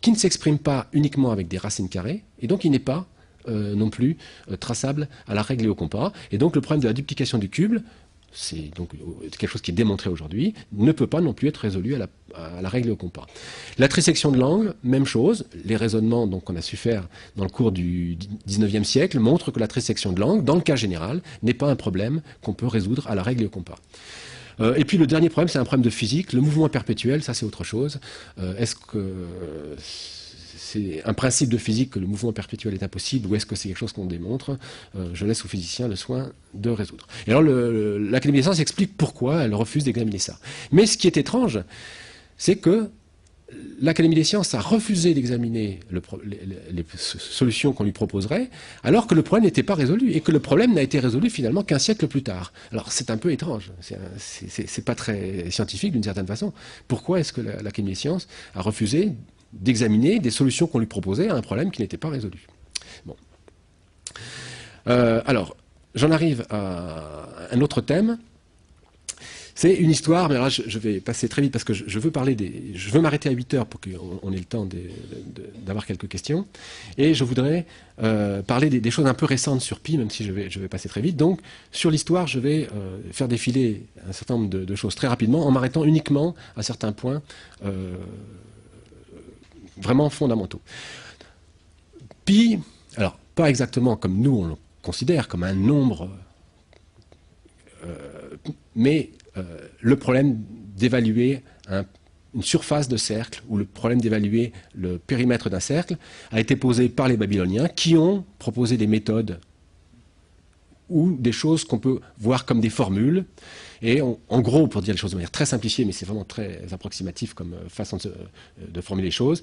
qui ne s'exprime pas uniquement avec des racines carrées, et donc il n'est pas non plus traçable à la règle et au compas. Et donc le problème de la duplication du cube, c'est donc quelque chose qui est démontré aujourd'hui, ne peut pas non plus être résolu à la règle et au compas. La trisection de l'angle, même chose. Les raisonnements qu'on a su faire dans le cours du 19e siècle montrent que la trisection de l'angle, dans le cas général, n'est pas un problème qu'on peut résoudre à la règle et au compas. Et puis le dernier problème, c'est un problème de physique. Le mouvement perpétuel, ça c'est autre chose. Est-ce que c'est un principe de physique que le mouvement perpétuel est impossible, ou est-ce que c'est quelque chose qu'on démontre? Je laisse aux physiciens le soin de résoudre. Et alors l'Académie des sciences explique pourquoi elle refuse d'examiner ça. Mais ce qui est étrange, c'est que l'Académie des sciences a refusé d'examiner les solutions qu'on lui proposerait, alors que le problème n'était pas résolu, et que le problème n'a été résolu finalement qu'un siècle plus tard. Alors c'est un peu étrange, c'est pas très scientifique d'une certaine façon. Pourquoi est-ce que l'Académie des sciences a refusé d'examiner des solutions qu'on lui proposait à un problème qui n'était pas résolu? Bon. Alors, j'en arrive à un autre thème. C'est une histoire, mais alors je vais passer très vite parce que je veux m'arrêter à 8 heures pour qu'on ait le temps d'avoir quelques questions. Et je voudrais parler des choses un peu récentes sur Pi, même si je vais passer très vite. Donc, sur l'histoire, je vais faire défiler un certain nombre de choses très rapidement en m'arrêtant uniquement à certains points vraiment fondamentaux. Pi, alors, pas exactement comme nous on le considère, comme un nombre, mais le problème d'évaluer une surface de cercle ou le problème d'évaluer le périmètre d'un cercle a été posé par les Babyloniens qui ont proposé des méthodes ou des choses qu'on peut voir comme des formules. Et en gros, pour dire les choses de manière très simplifiée, mais c'est vraiment très approximatif comme façon de formuler les choses,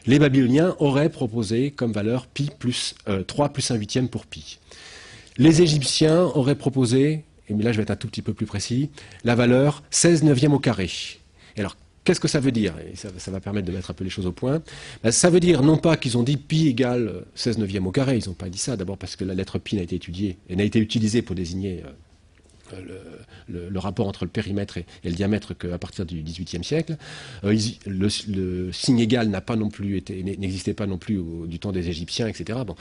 les Babyloniens auraient proposé comme valeur pi plus 3 plus 1/8 pour pi. Les Égyptiens auraient proposé, et là je vais être un tout petit peu plus précis, la valeur 16/9 au carré. Et alors, qu'est-ce que ça veut dire? Et ça va permettre de mettre un peu les choses au point. Ben, ça veut dire non pas qu'ils ont dit pi égale 16/9 au carré, ils n'ont pas dit ça, d'abord parce que la lettre pi n'a été étudiée, et n'a été utilisée pour désigner le rapport entre le périmètre et le diamètre qu'à partir du XVIIIe siècle. Le signe égal n'existait pas non plus du temps des Égyptiens, etc. Bon,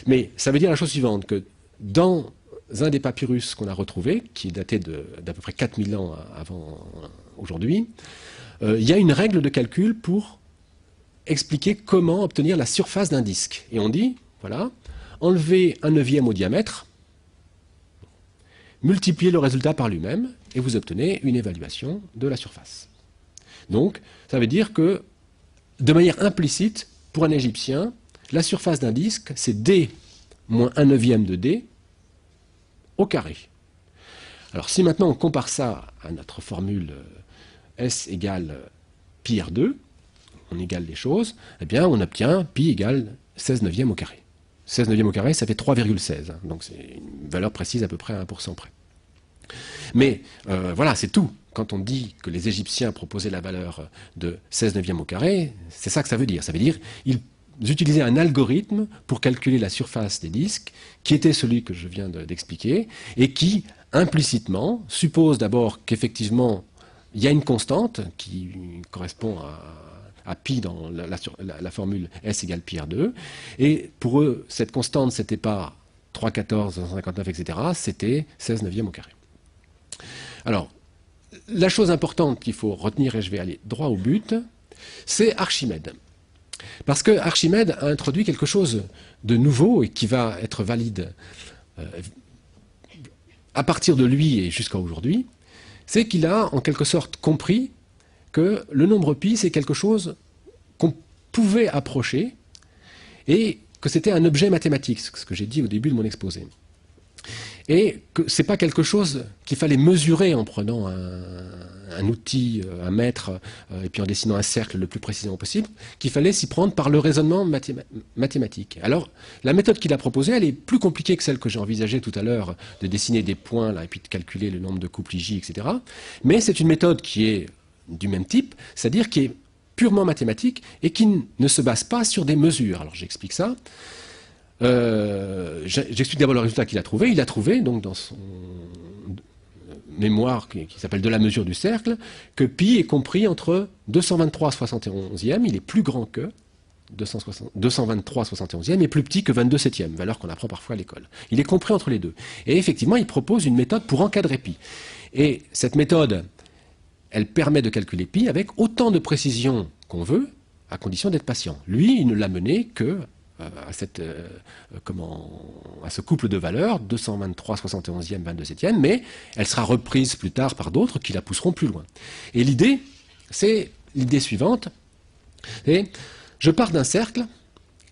mais ça veut dire la chose suivante, que dans un des papyrus qu'on a retrouvé, qui est daté d'à peu près 4000 ans avant aujourd'hui, il y a une règle de calcul pour expliquer comment obtenir la surface d'un disque. Et on dit, voilà, enlevez 1/9 au diamètre, multipliez le résultat par lui-même, et vous obtenez une évaluation de la surface. Donc, ça veut dire que, de manière implicite, pour un Égyptien, la surface d'un disque, c'est d moins 1/9 de d au carré. Alors, si maintenant on compare ça à notre formule S égale pi R2, on égale les choses, eh bien, on obtient pi égale 16/9 au carré. 16/9 au carré, ça fait 3,16. Donc c'est une valeur précise à peu près à 1% près. Mais voilà, c'est tout. Quand on dit que les Égyptiens proposaient la valeur de 16/9 au carré, c'est ça que ça veut dire. Ça veut dire qu'ils utilisaient un algorithme pour calculer la surface des disques, qui était celui que je viens d'expliquer, et qui, implicitement, suppose d'abord qu'effectivement, il y a une constante qui correspond à pi dans la formule S égale pi R2. Et pour eux, cette constante, c'était pas 3,14, 259, etc. C'était 16/9 au carré. Alors, la chose importante qu'il faut retenir, et je vais aller droit au but, c'est Archimède. Parce que Archimède a introduit quelque chose de nouveau et qui va être valide à partir de lui et jusqu'à aujourd'hui, c'est qu'il a en quelque sorte compris que le nombre pi, c'est quelque chose qu'on pouvait approcher et que c'était un objet mathématique, ce que j'ai dit au début de mon exposé. Et que ce n'est pas quelque chose qu'il fallait mesurer en prenant un outil, un mètre, et puis en dessinant un cercle le plus précisément possible, qu'il fallait s'y prendre par le raisonnement mathématique. Alors, la méthode qu'il a proposée, elle est plus compliquée que celle que j'ai envisagée tout à l'heure, de dessiner des points, là, et puis de calculer le nombre de couples J, etc. Mais c'est une méthode qui est du même type, c'est-à-dire qui est purement mathématique et qui ne se base pas sur des mesures. Alors, j'explique ça. J'explique d'abord le résultat qu'il a trouvé. Il a trouvé, donc, dans son mémoire qui s'appelle De la mesure du cercle, que pi est compris entre 223 71e, il est plus grand que 223 71e, et plus petit que 22 septième, valeur qu'on apprend parfois à l'école. Il est compris entre les deux. Et effectivement, il propose une méthode pour encadrer pi. Et cette méthode, elle permet de calculer pi avec autant de précision qu'on veut, à condition d'être patient. Lui, il ne l'a mené que à ce couple de valeurs, 223 71e, 22 septième, mais elle sera reprise plus tard par d'autres qui la pousseront plus loin. Et l'idée, c'est l'idée suivante, c'est je pars d'un cercle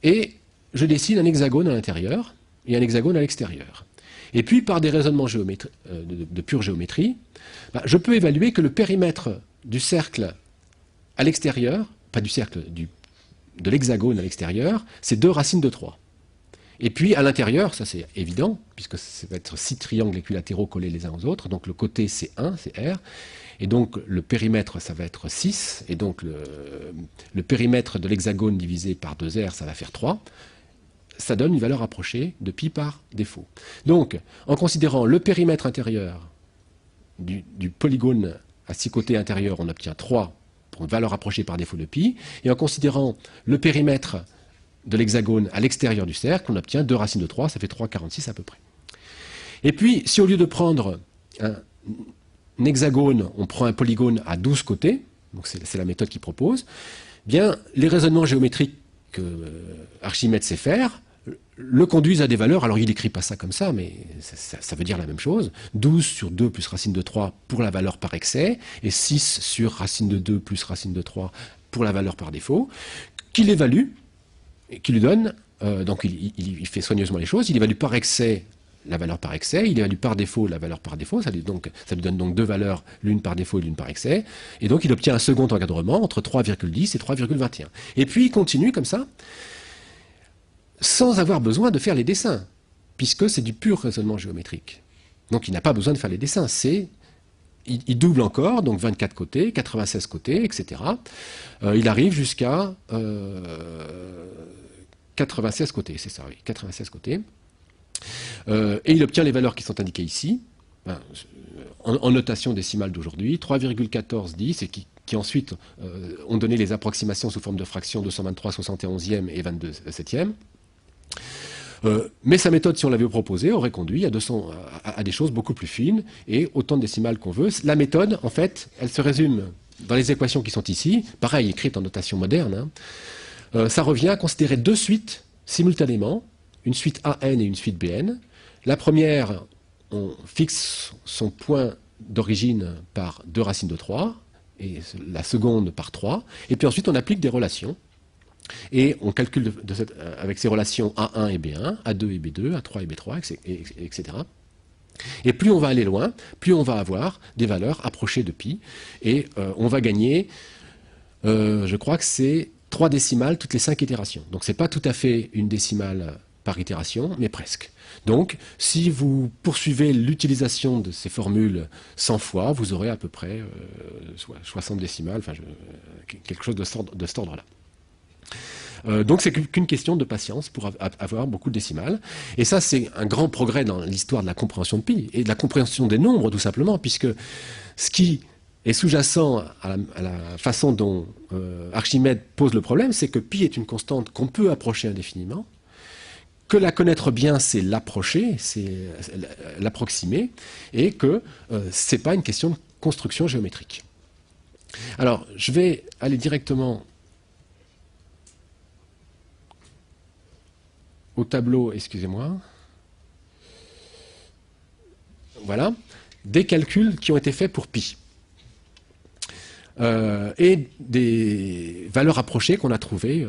et je dessine un hexagone à l'intérieur et un hexagone à l'extérieur. Et puis, par des raisonnements de pure géométrie, je peux évaluer que le périmètre du cercle à l'extérieur, pas du cercle, de l'hexagone à l'extérieur, c'est 2 racines de 3. Et puis, à l'intérieur, ça c'est évident, puisque ça va être 6 triangles équilatéraux collés les uns aux autres, donc le côté c'est 1, c'est R, et donc le périmètre ça va être 6, et donc le périmètre de l'hexagone divisé par 2R, ça va faire 3. Ça donne une valeur approchée de pi par défaut. Donc, en considérant le périmètre intérieur du polygone à 6 côtés intérieurs, on obtient 3 pour une valeur approchée par défaut de pi. Et en considérant le périmètre de l'hexagone à l'extérieur du cercle, on obtient 2 racines de 3, ça fait 3,46 à peu près. Et puis, si au lieu de prendre un hexagone, on prend un polygone à 12 côtés, donc c'est la méthode qu'il propose, bien, les raisonnements géométriques que Archimède sait faire le conduisent à des valeurs, alors il n'écrit pas ça comme ça, mais ça veut dire la même chose, 12 sur 2 plus racine de 3 pour la valeur par excès, et 6 sur racine de 2 plus racine de 3 pour la valeur par défaut, qu'il évalue, et qui lui donne, donc il fait soigneusement les choses, il évalue par excès la valeur par excès, il évalue par défaut la valeur par défaut, ça lui donne donc 2 valeurs, l'une par défaut et l'une par excès, et donc il obtient un second encadrement entre 3,10 et 3,21. Et puis il continue comme ça, sans avoir besoin de faire les dessins, puisque c'est du pur raisonnement géométrique. Donc il n'a pas besoin de faire les dessins, il double encore, donc 24 côtés, 96 côtés, etc. Il arrive jusqu'à 96 côtés, c'est ça, oui, 96 côtés. Et il obtient les valeurs qui sont indiquées ici, en notation décimale d'aujourd'hui, 3,1410, et qui ensuite ont donné les approximations sous forme de fractions 223 71e et 22 7e. Mais sa méthode, si on l'avait proposée, aurait conduit à des choses beaucoup plus fines et autant de décimales qu'on veut. La méthode, en fait, elle se résume dans les équations qui sont ici, pareil, écrites en notation moderne. Ça revient à considérer 2 suites simultanément, une suite AN et une suite BN. La première, on fixe son point d'origine par 2 racines de 3, et la seconde par 3, et puis ensuite on applique des relations. Et on calcule avec ces relations A1 et B1, A2 et B2, A3 et B3, etc. Et plus on va aller loin, plus on va avoir des valeurs approchées de pi. Et on va gagner, je crois que c'est 3 décimales toutes les 5 itérations. Donc ce n'est pas tout à fait une décimale par itération, mais presque. Donc si vous poursuivez l'utilisation de ces formules 100 fois, vous aurez à peu près 60 décimales, enfin quelque chose de cet ordre-là. Donc c'est qu'une question de patience pour avoir beaucoup de décimales. Et ça, c'est un grand progrès dans l'histoire de la compréhension de pi, et de la compréhension des nombres, tout simplement, puisque ce qui est sous-jacent à la façon dont Archimède pose le problème, c'est que pi est une constante qu'on peut approcher indéfiniment, que la connaître bien, c'est l'approcher, c'est l'approximer, et que ce n'est pas une question de construction géométrique. Alors, je vais aller directement au tableau, excusez-moi. Voilà, des calculs qui ont été faits pour pi. Et des valeurs approchées qu'on a trouvées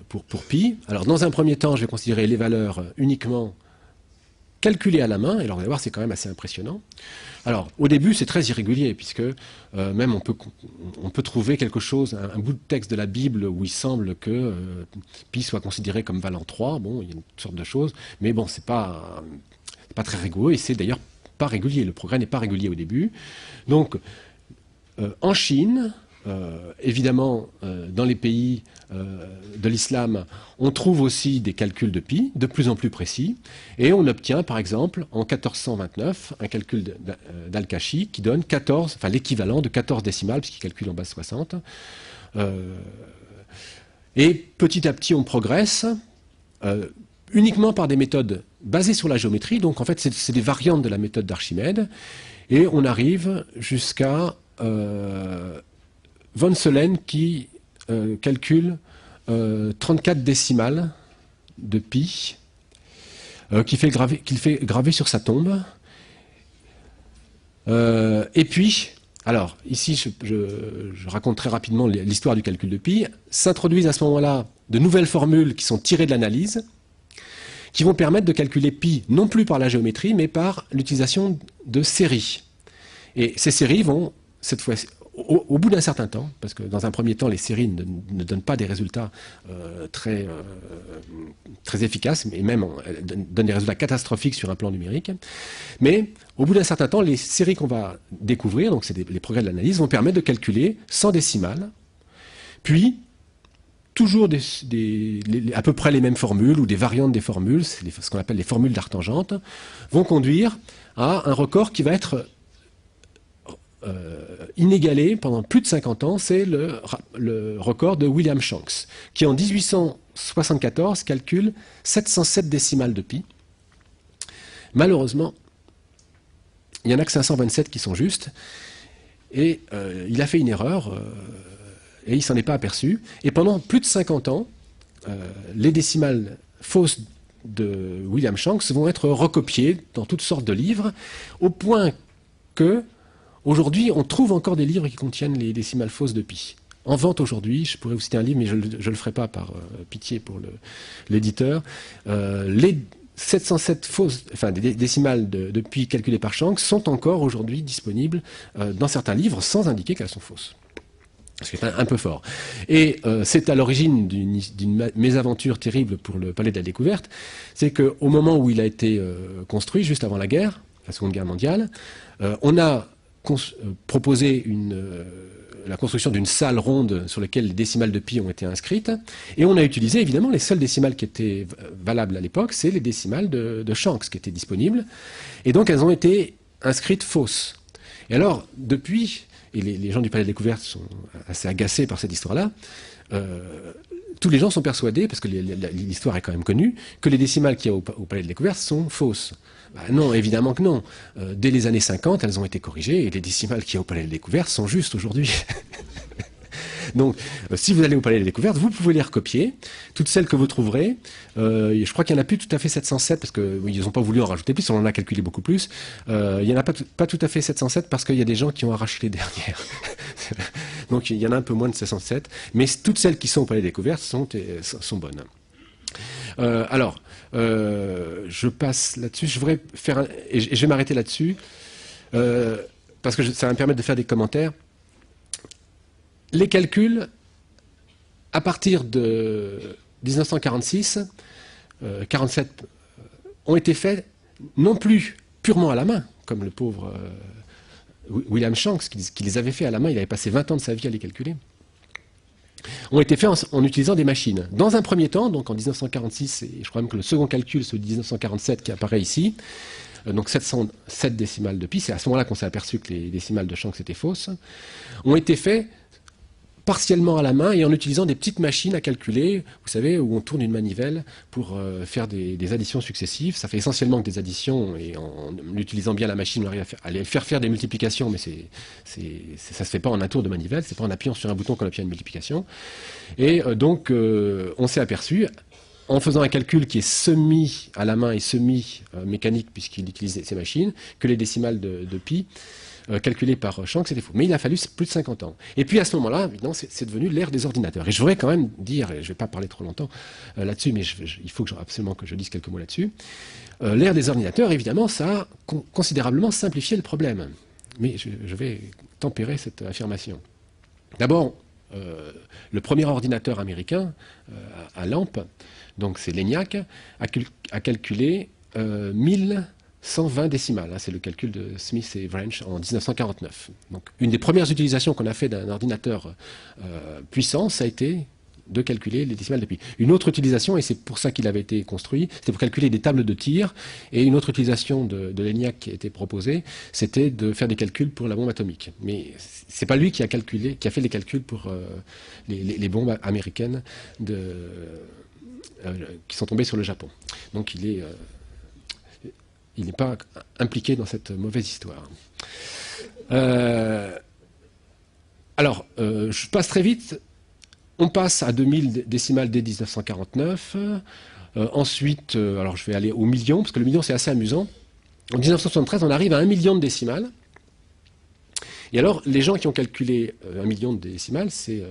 pour pi. Alors, dans un premier temps, je vais considérer les valeurs uniquement calculées à la main. Et alors, vous allez voir, c'est quand même assez impressionnant. Alors, au début, c'est très irrégulier, puisque même on peut trouver quelque chose, un bout de texte de la Bible où il semble que pi soit considéré comme valant 3. Bon, il y a une sorte de choses, mais bon, c'est pas très rigoureux, et c'est d'ailleurs pas régulier. Le progrès n'est pas régulier au début. Donc, en Chine, évidemment, dans les pays de l'islam, on trouve aussi des calculs de pi, de plus en plus précis, et on obtient, par exemple, en 1429, un calcul d'Al-Kashi qui donne 14, enfin l'équivalent de 14 décimales, puisqu'il calcule en base 60. Et petit à petit, on progresse, uniquement par des méthodes basées sur la géométrie, donc en fait, c'est des variantes de la méthode d'Archimède, et on arrive jusqu'à von Solen qui calcule 34 décimales de pi qu'il fait graver sur sa tombe. Et puis, alors ici je raconte très rapidement l'histoire du calcul de pi. S'introduisent à ce moment-là de nouvelles formules qui sont tirées de l'analyse, qui vont permettre de calculer pi non plus par la géométrie, mais par l'utilisation de séries. Et ces séries vont, cette fois, au bout d'un certain temps, parce que dans un premier temps, les séries ne donnent pas des résultats très efficaces, mais même donnent des résultats catastrophiques sur un plan numérique. Mais au bout d'un certain temps, les séries qu'on va découvrir, donc c'est les progrès de l'analyse, vont permettre de calculer 100 décimales, puis toujours à peu près les mêmes formules ou des variantes des formules, ce qu'on appelle les formules d'artangente, vont conduire à un record qui va être inégalé pendant plus de 50 ans, c'est le record de William Shanks, qui en 1874 calcule 707 décimales de pi. Malheureusement, il n'y en a que 527 qui sont justes, et il a fait une erreur, et il ne s'en est pas aperçu. Et pendant plus de 50 ans, les décimales fausses de William Shanks vont être recopiées dans toutes sortes de livres, au point que aujourd'hui, on trouve encore des livres qui contiennent les décimales fausses de pi. En vente aujourd'hui, je pourrais vous citer un livre, mais je ne le ferai pas par pitié pour l'éditeur. Les 707 fausses, enfin, des décimales de pi calculées par Shanks sont encore aujourd'hui disponibles dans certains livres sans indiquer qu'elles sont fausses. Ce qui est un peu fort. Et c'est à l'origine d'une mésaventure terrible pour le Palais de la Découverte. C'est qu'au moment où il a été construit, juste avant la guerre, la Seconde Guerre mondiale, on a proposé la construction d'une salle ronde sur laquelle les décimales de pi ont été inscrites, et on a utilisé évidemment les seules décimales qui étaient valables à l'époque, c'est les décimales de Shanks qui étaient disponibles, et donc elles ont été inscrites fausses. Et alors, depuis, et les gens du Palais de la Découverte sont assez agacés par cette histoire-là, tous les gens sont persuadés, parce que l'histoire est quand même connue, que les décimales qu'il y a au Palais de la Découverte sont fausses. Bah non, évidemment que non. Dès les années 50, elles ont été corrigées, et les décimales qu'il y a au Palais de la Découverte sont justes aujourd'hui. Donc, si vous allez au Palais de la Découverte, vous pouvez les recopier. Toutes celles que vous trouverez, je crois qu'il n'y en a plus tout à fait 707, parce qu'ils n'ont pas voulu en rajouter plus, on en a calculé beaucoup plus. Il n'y en a pas tout à fait 707, parce qu'il y a des gens qui ont arraché les dernières. Donc, il y en a un peu moins de 707. Mais toutes celles qui sont au Palais de la Découverte sont bonnes. Alors, je passe là-dessus. Je voudrais faire et je vais m'arrêter là-dessus, parce que ça va me permettre de faire des commentaires. Les calculs, à partir de 1946, 47, ont été faits non plus purement à la main, comme le pauvre William Shanks, qui les avait fait à la main, il avait passé 20 ans de sa vie à les calculer, ont été faits en utilisant des machines. Dans un premier temps, donc en 1946, et je crois même que le second calcul, celui de 1947 qui apparaît ici, donc 707 décimales de pi, c'est à ce moment-là qu'on s'est aperçu que les décimales de Shanks étaient fausses, ont été faits partiellement à la main et en utilisant des petites machines à calculer, vous savez, où on tourne une manivelle pour faire des additions successives. Ça fait essentiellement que des additions, et en utilisant bien la machine, on arrive à les faire faire des multiplications, mais ça se fait pas en un tour de manivelle, c'est pas en appuyant sur un bouton qu'on appuie à une multiplication. Et donc, on s'est aperçu, en faisant un calcul qui est semi à la main et semi mécanique, puisqu'il utilise ces machines, que les décimales de pi calculé par Shanks, c'était faux. Mais il a fallu plus de 50 ans. Et puis à ce moment-là, évidemment, c'est devenu l'ère des ordinateurs. Et je voudrais quand même dire, et je ne vais pas parler trop longtemps là-dessus, mais il faut absolument que je dise quelques mots là-dessus. L'ère des ordinateurs, évidemment, ça a considérablement simplifié le problème. Mais je vais tempérer cette affirmation. D'abord, le premier ordinateur américain à lampe, donc c'est l'ENIAC, a calculé 1120 décimales, c'est le calcul de Smith et Wrench en 1949. Donc, une des premières utilisations qu'on a fait d'un ordinateur puissant, ça a été de calculer les décimales de pi. Une autre utilisation, et c'est pour ça qu'il avait été construit, c'était pour calculer des tables de tir, et une autre utilisation de l'ENIAC qui a été proposée, c'était de faire des calculs pour la bombe atomique. Mais c'est pas lui qui a fait les calculs pour les bombes américaines qui sont tombées sur le Japon. Donc il n'est pas impliqué dans cette mauvaise histoire. Alors, je passe très vite. On passe à 2000 décimales dès 1949. Ensuite, alors je vais aller au million, parce que le million c'est assez amusant. En 1973, on arrive à 1 million de décimales. Et alors, les gens qui ont calculé 1 million de décimales, c'est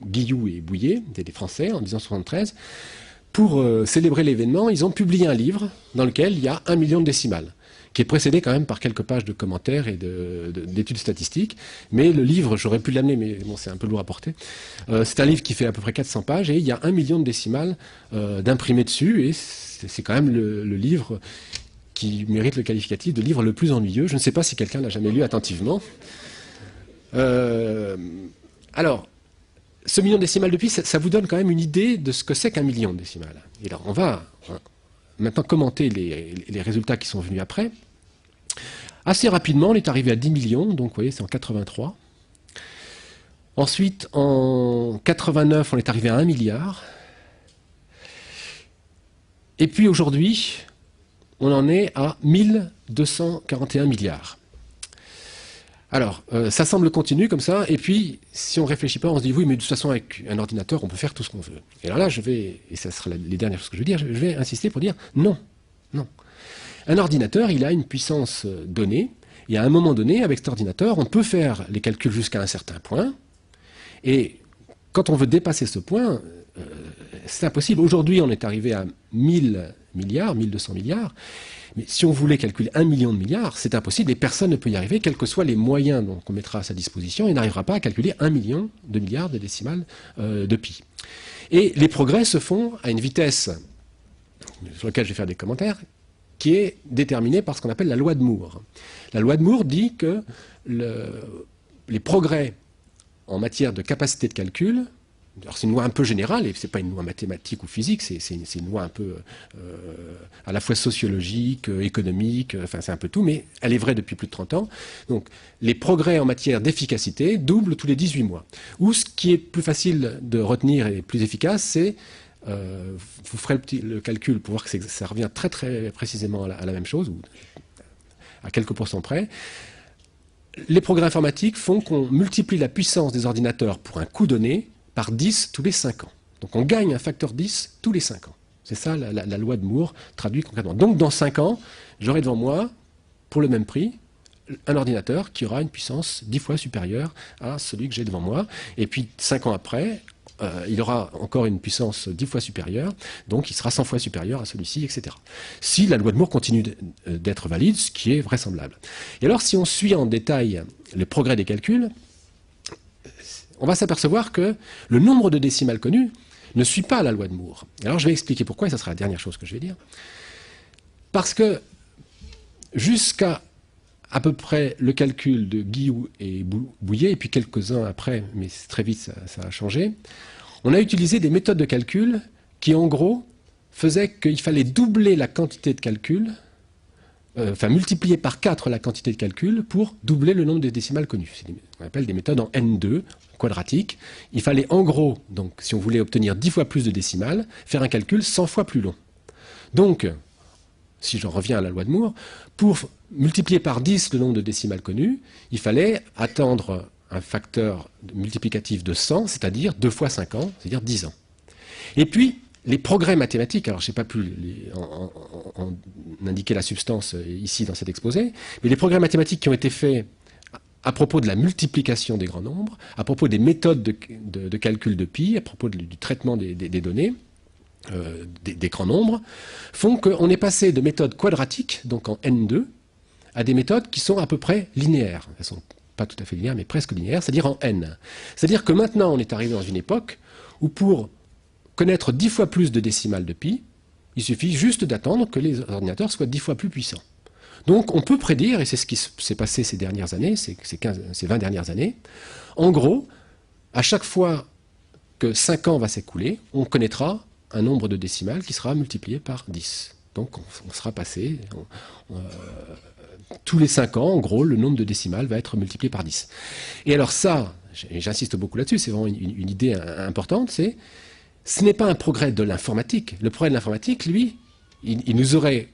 Guilloux et Bouillet, des Français, en 1973. Pour célébrer l'événement, ils ont publié un livre dans lequel il y a 1 million de décimales, qui est précédé quand même par quelques pages de commentaires et d'études statistiques. Mais le livre, j'aurais pu l'amener, mais bon, c'est un peu lourd à porter. C'est un livre qui fait à peu près 400 pages, et il y a 1 million de décimales d'imprimés dessus, et c'est quand même le livre qui mérite le qualificatif de livre le plus ennuyeux. Je ne sais pas si quelqu'un l'a jamais lu attentivement. Alors, ce million de décimales de pi, ça vous donne quand même une idée de ce que c'est qu'un million de décimales. Et alors, on va maintenant commenter les résultats qui sont venus après. Assez rapidement, on est arrivé à 10 millions, donc vous voyez, c'est en 83. Ensuite, en 89, on est arrivé à 1 milliard. Et puis aujourd'hui, on en est à 1241 milliards. Alors, ça semble continu comme ça, et puis, si on ne réfléchit pas, on se dit, oui, mais de toute façon, avec un ordinateur, on peut faire tout ce qu'on veut. Et alors là, je vais, et ça sera les dernières choses que je vais dire, je vais insister pour dire non, non. Un ordinateur, il a une puissance donnée, et à un moment donné, avec cet ordinateur, on peut faire les calculs jusqu'à un certain point, et quand on veut dépasser ce point, c'est impossible. Aujourd'hui, on est arrivé à 1000 milliards, 1200 milliards, mais si on voulait calculer 1 million de milliards, c'est impossible et personne ne peut y arriver, quels que soient les moyens qu'on mettra à sa disposition, il n'arrivera pas à calculer 1 million de milliards de décimales de pi. Et les progrès se font à une vitesse, sur laquelle je vais faire des commentaires, qui est déterminée par ce qu'on appelle la loi de Moore. La loi de Moore dit que les progrès en matière de capacité de calcul, alors c'est une loi un peu générale, et ce n'est pas une loi mathématique ou physique, c'est une loi un peu à la fois sociologique, économique, enfin c'est un peu tout, mais elle est vraie depuis plus de 30 ans. Donc les progrès en matière d'efficacité doublent tous les 18 mois. Ou ce qui est plus facile de retenir et plus efficace, c'est, vous ferez le calcul pour voir que ça revient très très précisément à la même chose, ou à quelques pourcents près. Les progrès informatiques font qu'on multiplie la puissance des ordinateurs pour un coût donné par 10 tous les 5 ans. Donc on gagne un facteur 10 tous les 5 ans. C'est ça la loi de Moore traduit concrètement. Donc dans 5 ans, j'aurai devant moi, pour le même prix, un ordinateur qui aura une puissance 10 fois supérieure à celui que j'ai devant moi. Et puis 5 ans après, il aura encore une puissance 10 fois supérieure, donc il sera 100 fois supérieur à celui-ci, etc. Si la loi de Moore continue d'être valide, ce qui est vraisemblable. Et alors si on suit en détail le progrès des calculs, on va s'apercevoir que le nombre de décimales connues ne suit pas la loi de Moore. Alors je vais expliquer pourquoi, et ça sera la dernière chose que je vais dire. Parce que jusqu'à à peu près le calcul de Guillou et Bouillet, et puis quelques-uns après, mais très vite ça a changé, on a utilisé des méthodes de calcul qui en gros faisaient qu'il fallait doubler la quantité de calcul, enfin multiplier par 4 la quantité de calcul pour doubler le nombre de décimales connues. C'est ce qu'on appelle des méthodes en N2, quadratique. Il fallait en gros, donc si on voulait obtenir 10 fois plus de décimales, faire un calcul 100 fois plus long. Donc, si j'en reviens à la loi de Moore, pour multiplier par 10 le nombre de décimales connues, il fallait attendre un facteur multiplicatif de 100, c'est-à-dire 2 fois 5 ans, c'est-à-dire 10 ans. Et puis, les progrès mathématiques, alors je n'ai pas pu en indiquer la substance ici dans cet exposé, mais les progrès mathématiques qui ont été faits à propos de la multiplication des grands nombres, à propos des méthodes de calcul de pi, à propos du traitement des données, des grands nombres, font qu'on est passé de méthodes quadratiques, donc en N2, à des méthodes qui sont à peu près linéaires. Elles ne sont pas tout à fait linéaires, mais presque linéaires, c'est-à-dire en N. C'est-à-dire que maintenant, on est arrivé dans une époque où pour connaître 10 fois plus de décimales de pi, il suffit juste d'attendre que les ordinateurs soient 10 fois plus puissants. Donc on peut prédire, et c'est ce qui s'est passé ces dernières années, ces 20 dernières années, en gros, à chaque fois que 5 ans va s'écouler, on connaîtra un nombre de décimales qui sera multiplié par 10. Donc on sera passé, tous les 5 ans, en gros, le nombre de décimales va être multiplié par 10. Et alors ça, j'insiste beaucoup là-dessus, c'est vraiment une idée importante, ce n'est pas un progrès de l'informatique. Le progrès de l'informatique, lui, il nous aurait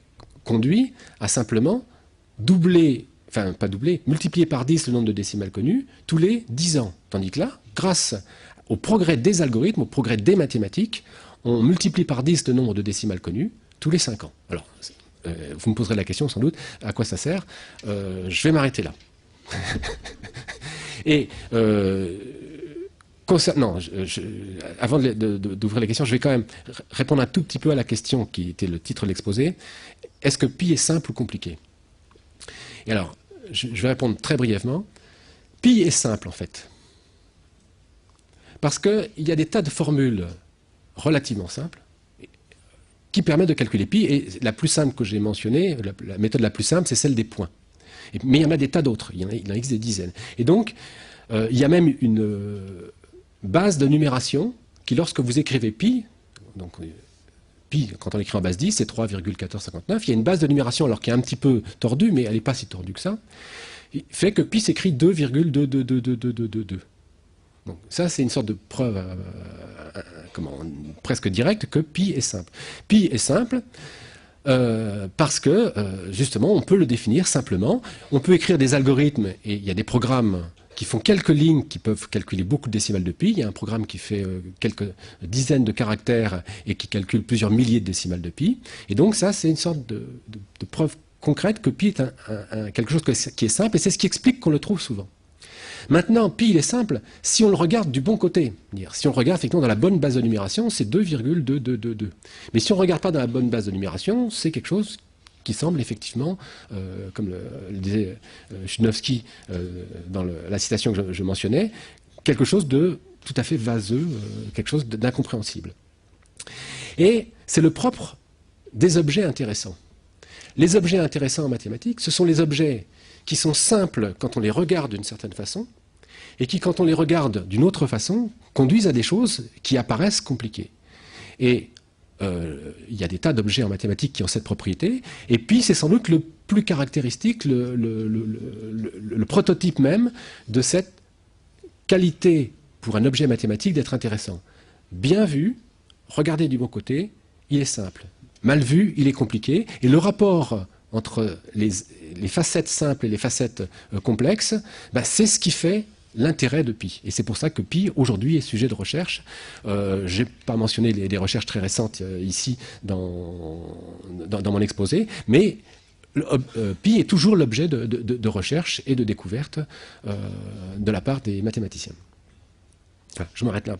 conduit à simplement doubler, enfin pas doubler, multiplier par 10 le nombre de décimales connues tous les 10 ans. Tandis que là, grâce au progrès des algorithmes, au progrès des mathématiques, on multiplie par 10 le nombre de décimales connues tous les 5 ans. Alors, vous me poserez la question sans doute, à quoi ça sert? Je vais m'arrêter là. Et avant d'ouvrir la question, je vais quand même répondre un tout petit peu à la question qui était le titre de l'exposé. Est-ce que pi est simple ou compliqué? Et alors, je vais répondre très brièvement. Pi est simple en fait. Parce qu'il y a des tas de formules relativement simples qui permettent de calculer pi. Et la plus simple que j'ai mentionnée, la méthode la plus simple, c'est celle des points. Mais il y en a des tas d'autres, il y en a des dizaines. Et donc, il y a même une base de numération qui, lorsque vous écrivez pi, donc pi, quand on l'écrit en base 10, c'est 3,1459. Il y a une base de numération, alors qui est un petit peu tordue, mais elle n'est pas si tordue que ça, fait que pi s'écrit 2,22222. Donc ça, c'est une sorte de preuve presque directe que pi est simple. Pi est simple parce que, justement, on peut le définir simplement. On peut écrire des algorithmes, et il y a des programmes qui font quelques lignes qui peuvent calculer beaucoup de décimales de pi. Il y a un programme qui fait quelques dizaines de caractères et qui calcule plusieurs milliers de décimales de pi. Et donc ça, c'est une sorte de preuve concrète que pi est quelque chose qui est simple, et c'est ce qui explique qu'on le trouve souvent. Maintenant, pi, il est simple si on le regarde du bon côté. Si on le regarde effectivement dans la bonne base de numération, c'est 2,2222. Mais si on ne regarde pas dans la bonne base de numération, c'est quelque chose qui semble effectivement, comme le disait Chudnovsky dans la citation que je mentionnais, quelque chose de tout à fait vaseux, quelque chose d'incompréhensible. Et c'est le propre des objets intéressants. Les objets intéressants en mathématiques, ce sont les objets qui sont simples quand on les regarde d'une certaine façon, et qui, quand on les regarde d'une autre façon, conduisent à des choses qui apparaissent compliquées. Et il y a des tas d'objets en mathématiques qui ont cette propriété, et puis c'est sans doute le plus caractéristique, le prototype même de cette qualité pour un objet mathématique d'être intéressant. Bien vu, regardez du bon côté, il est simple. Mal vu, il est compliqué, et le rapport entre les facettes simples et les facettes complexes, c'est ce qui fait l'intérêt de pi. Et c'est pour ça que pi, aujourd'hui, est sujet de recherche. Je n'ai pas mentionné des recherches très récentes ici dans mon exposé, mais pi est toujours l'objet de recherche et de découverte de la part des mathématiciens. Enfin, je m'arrête là.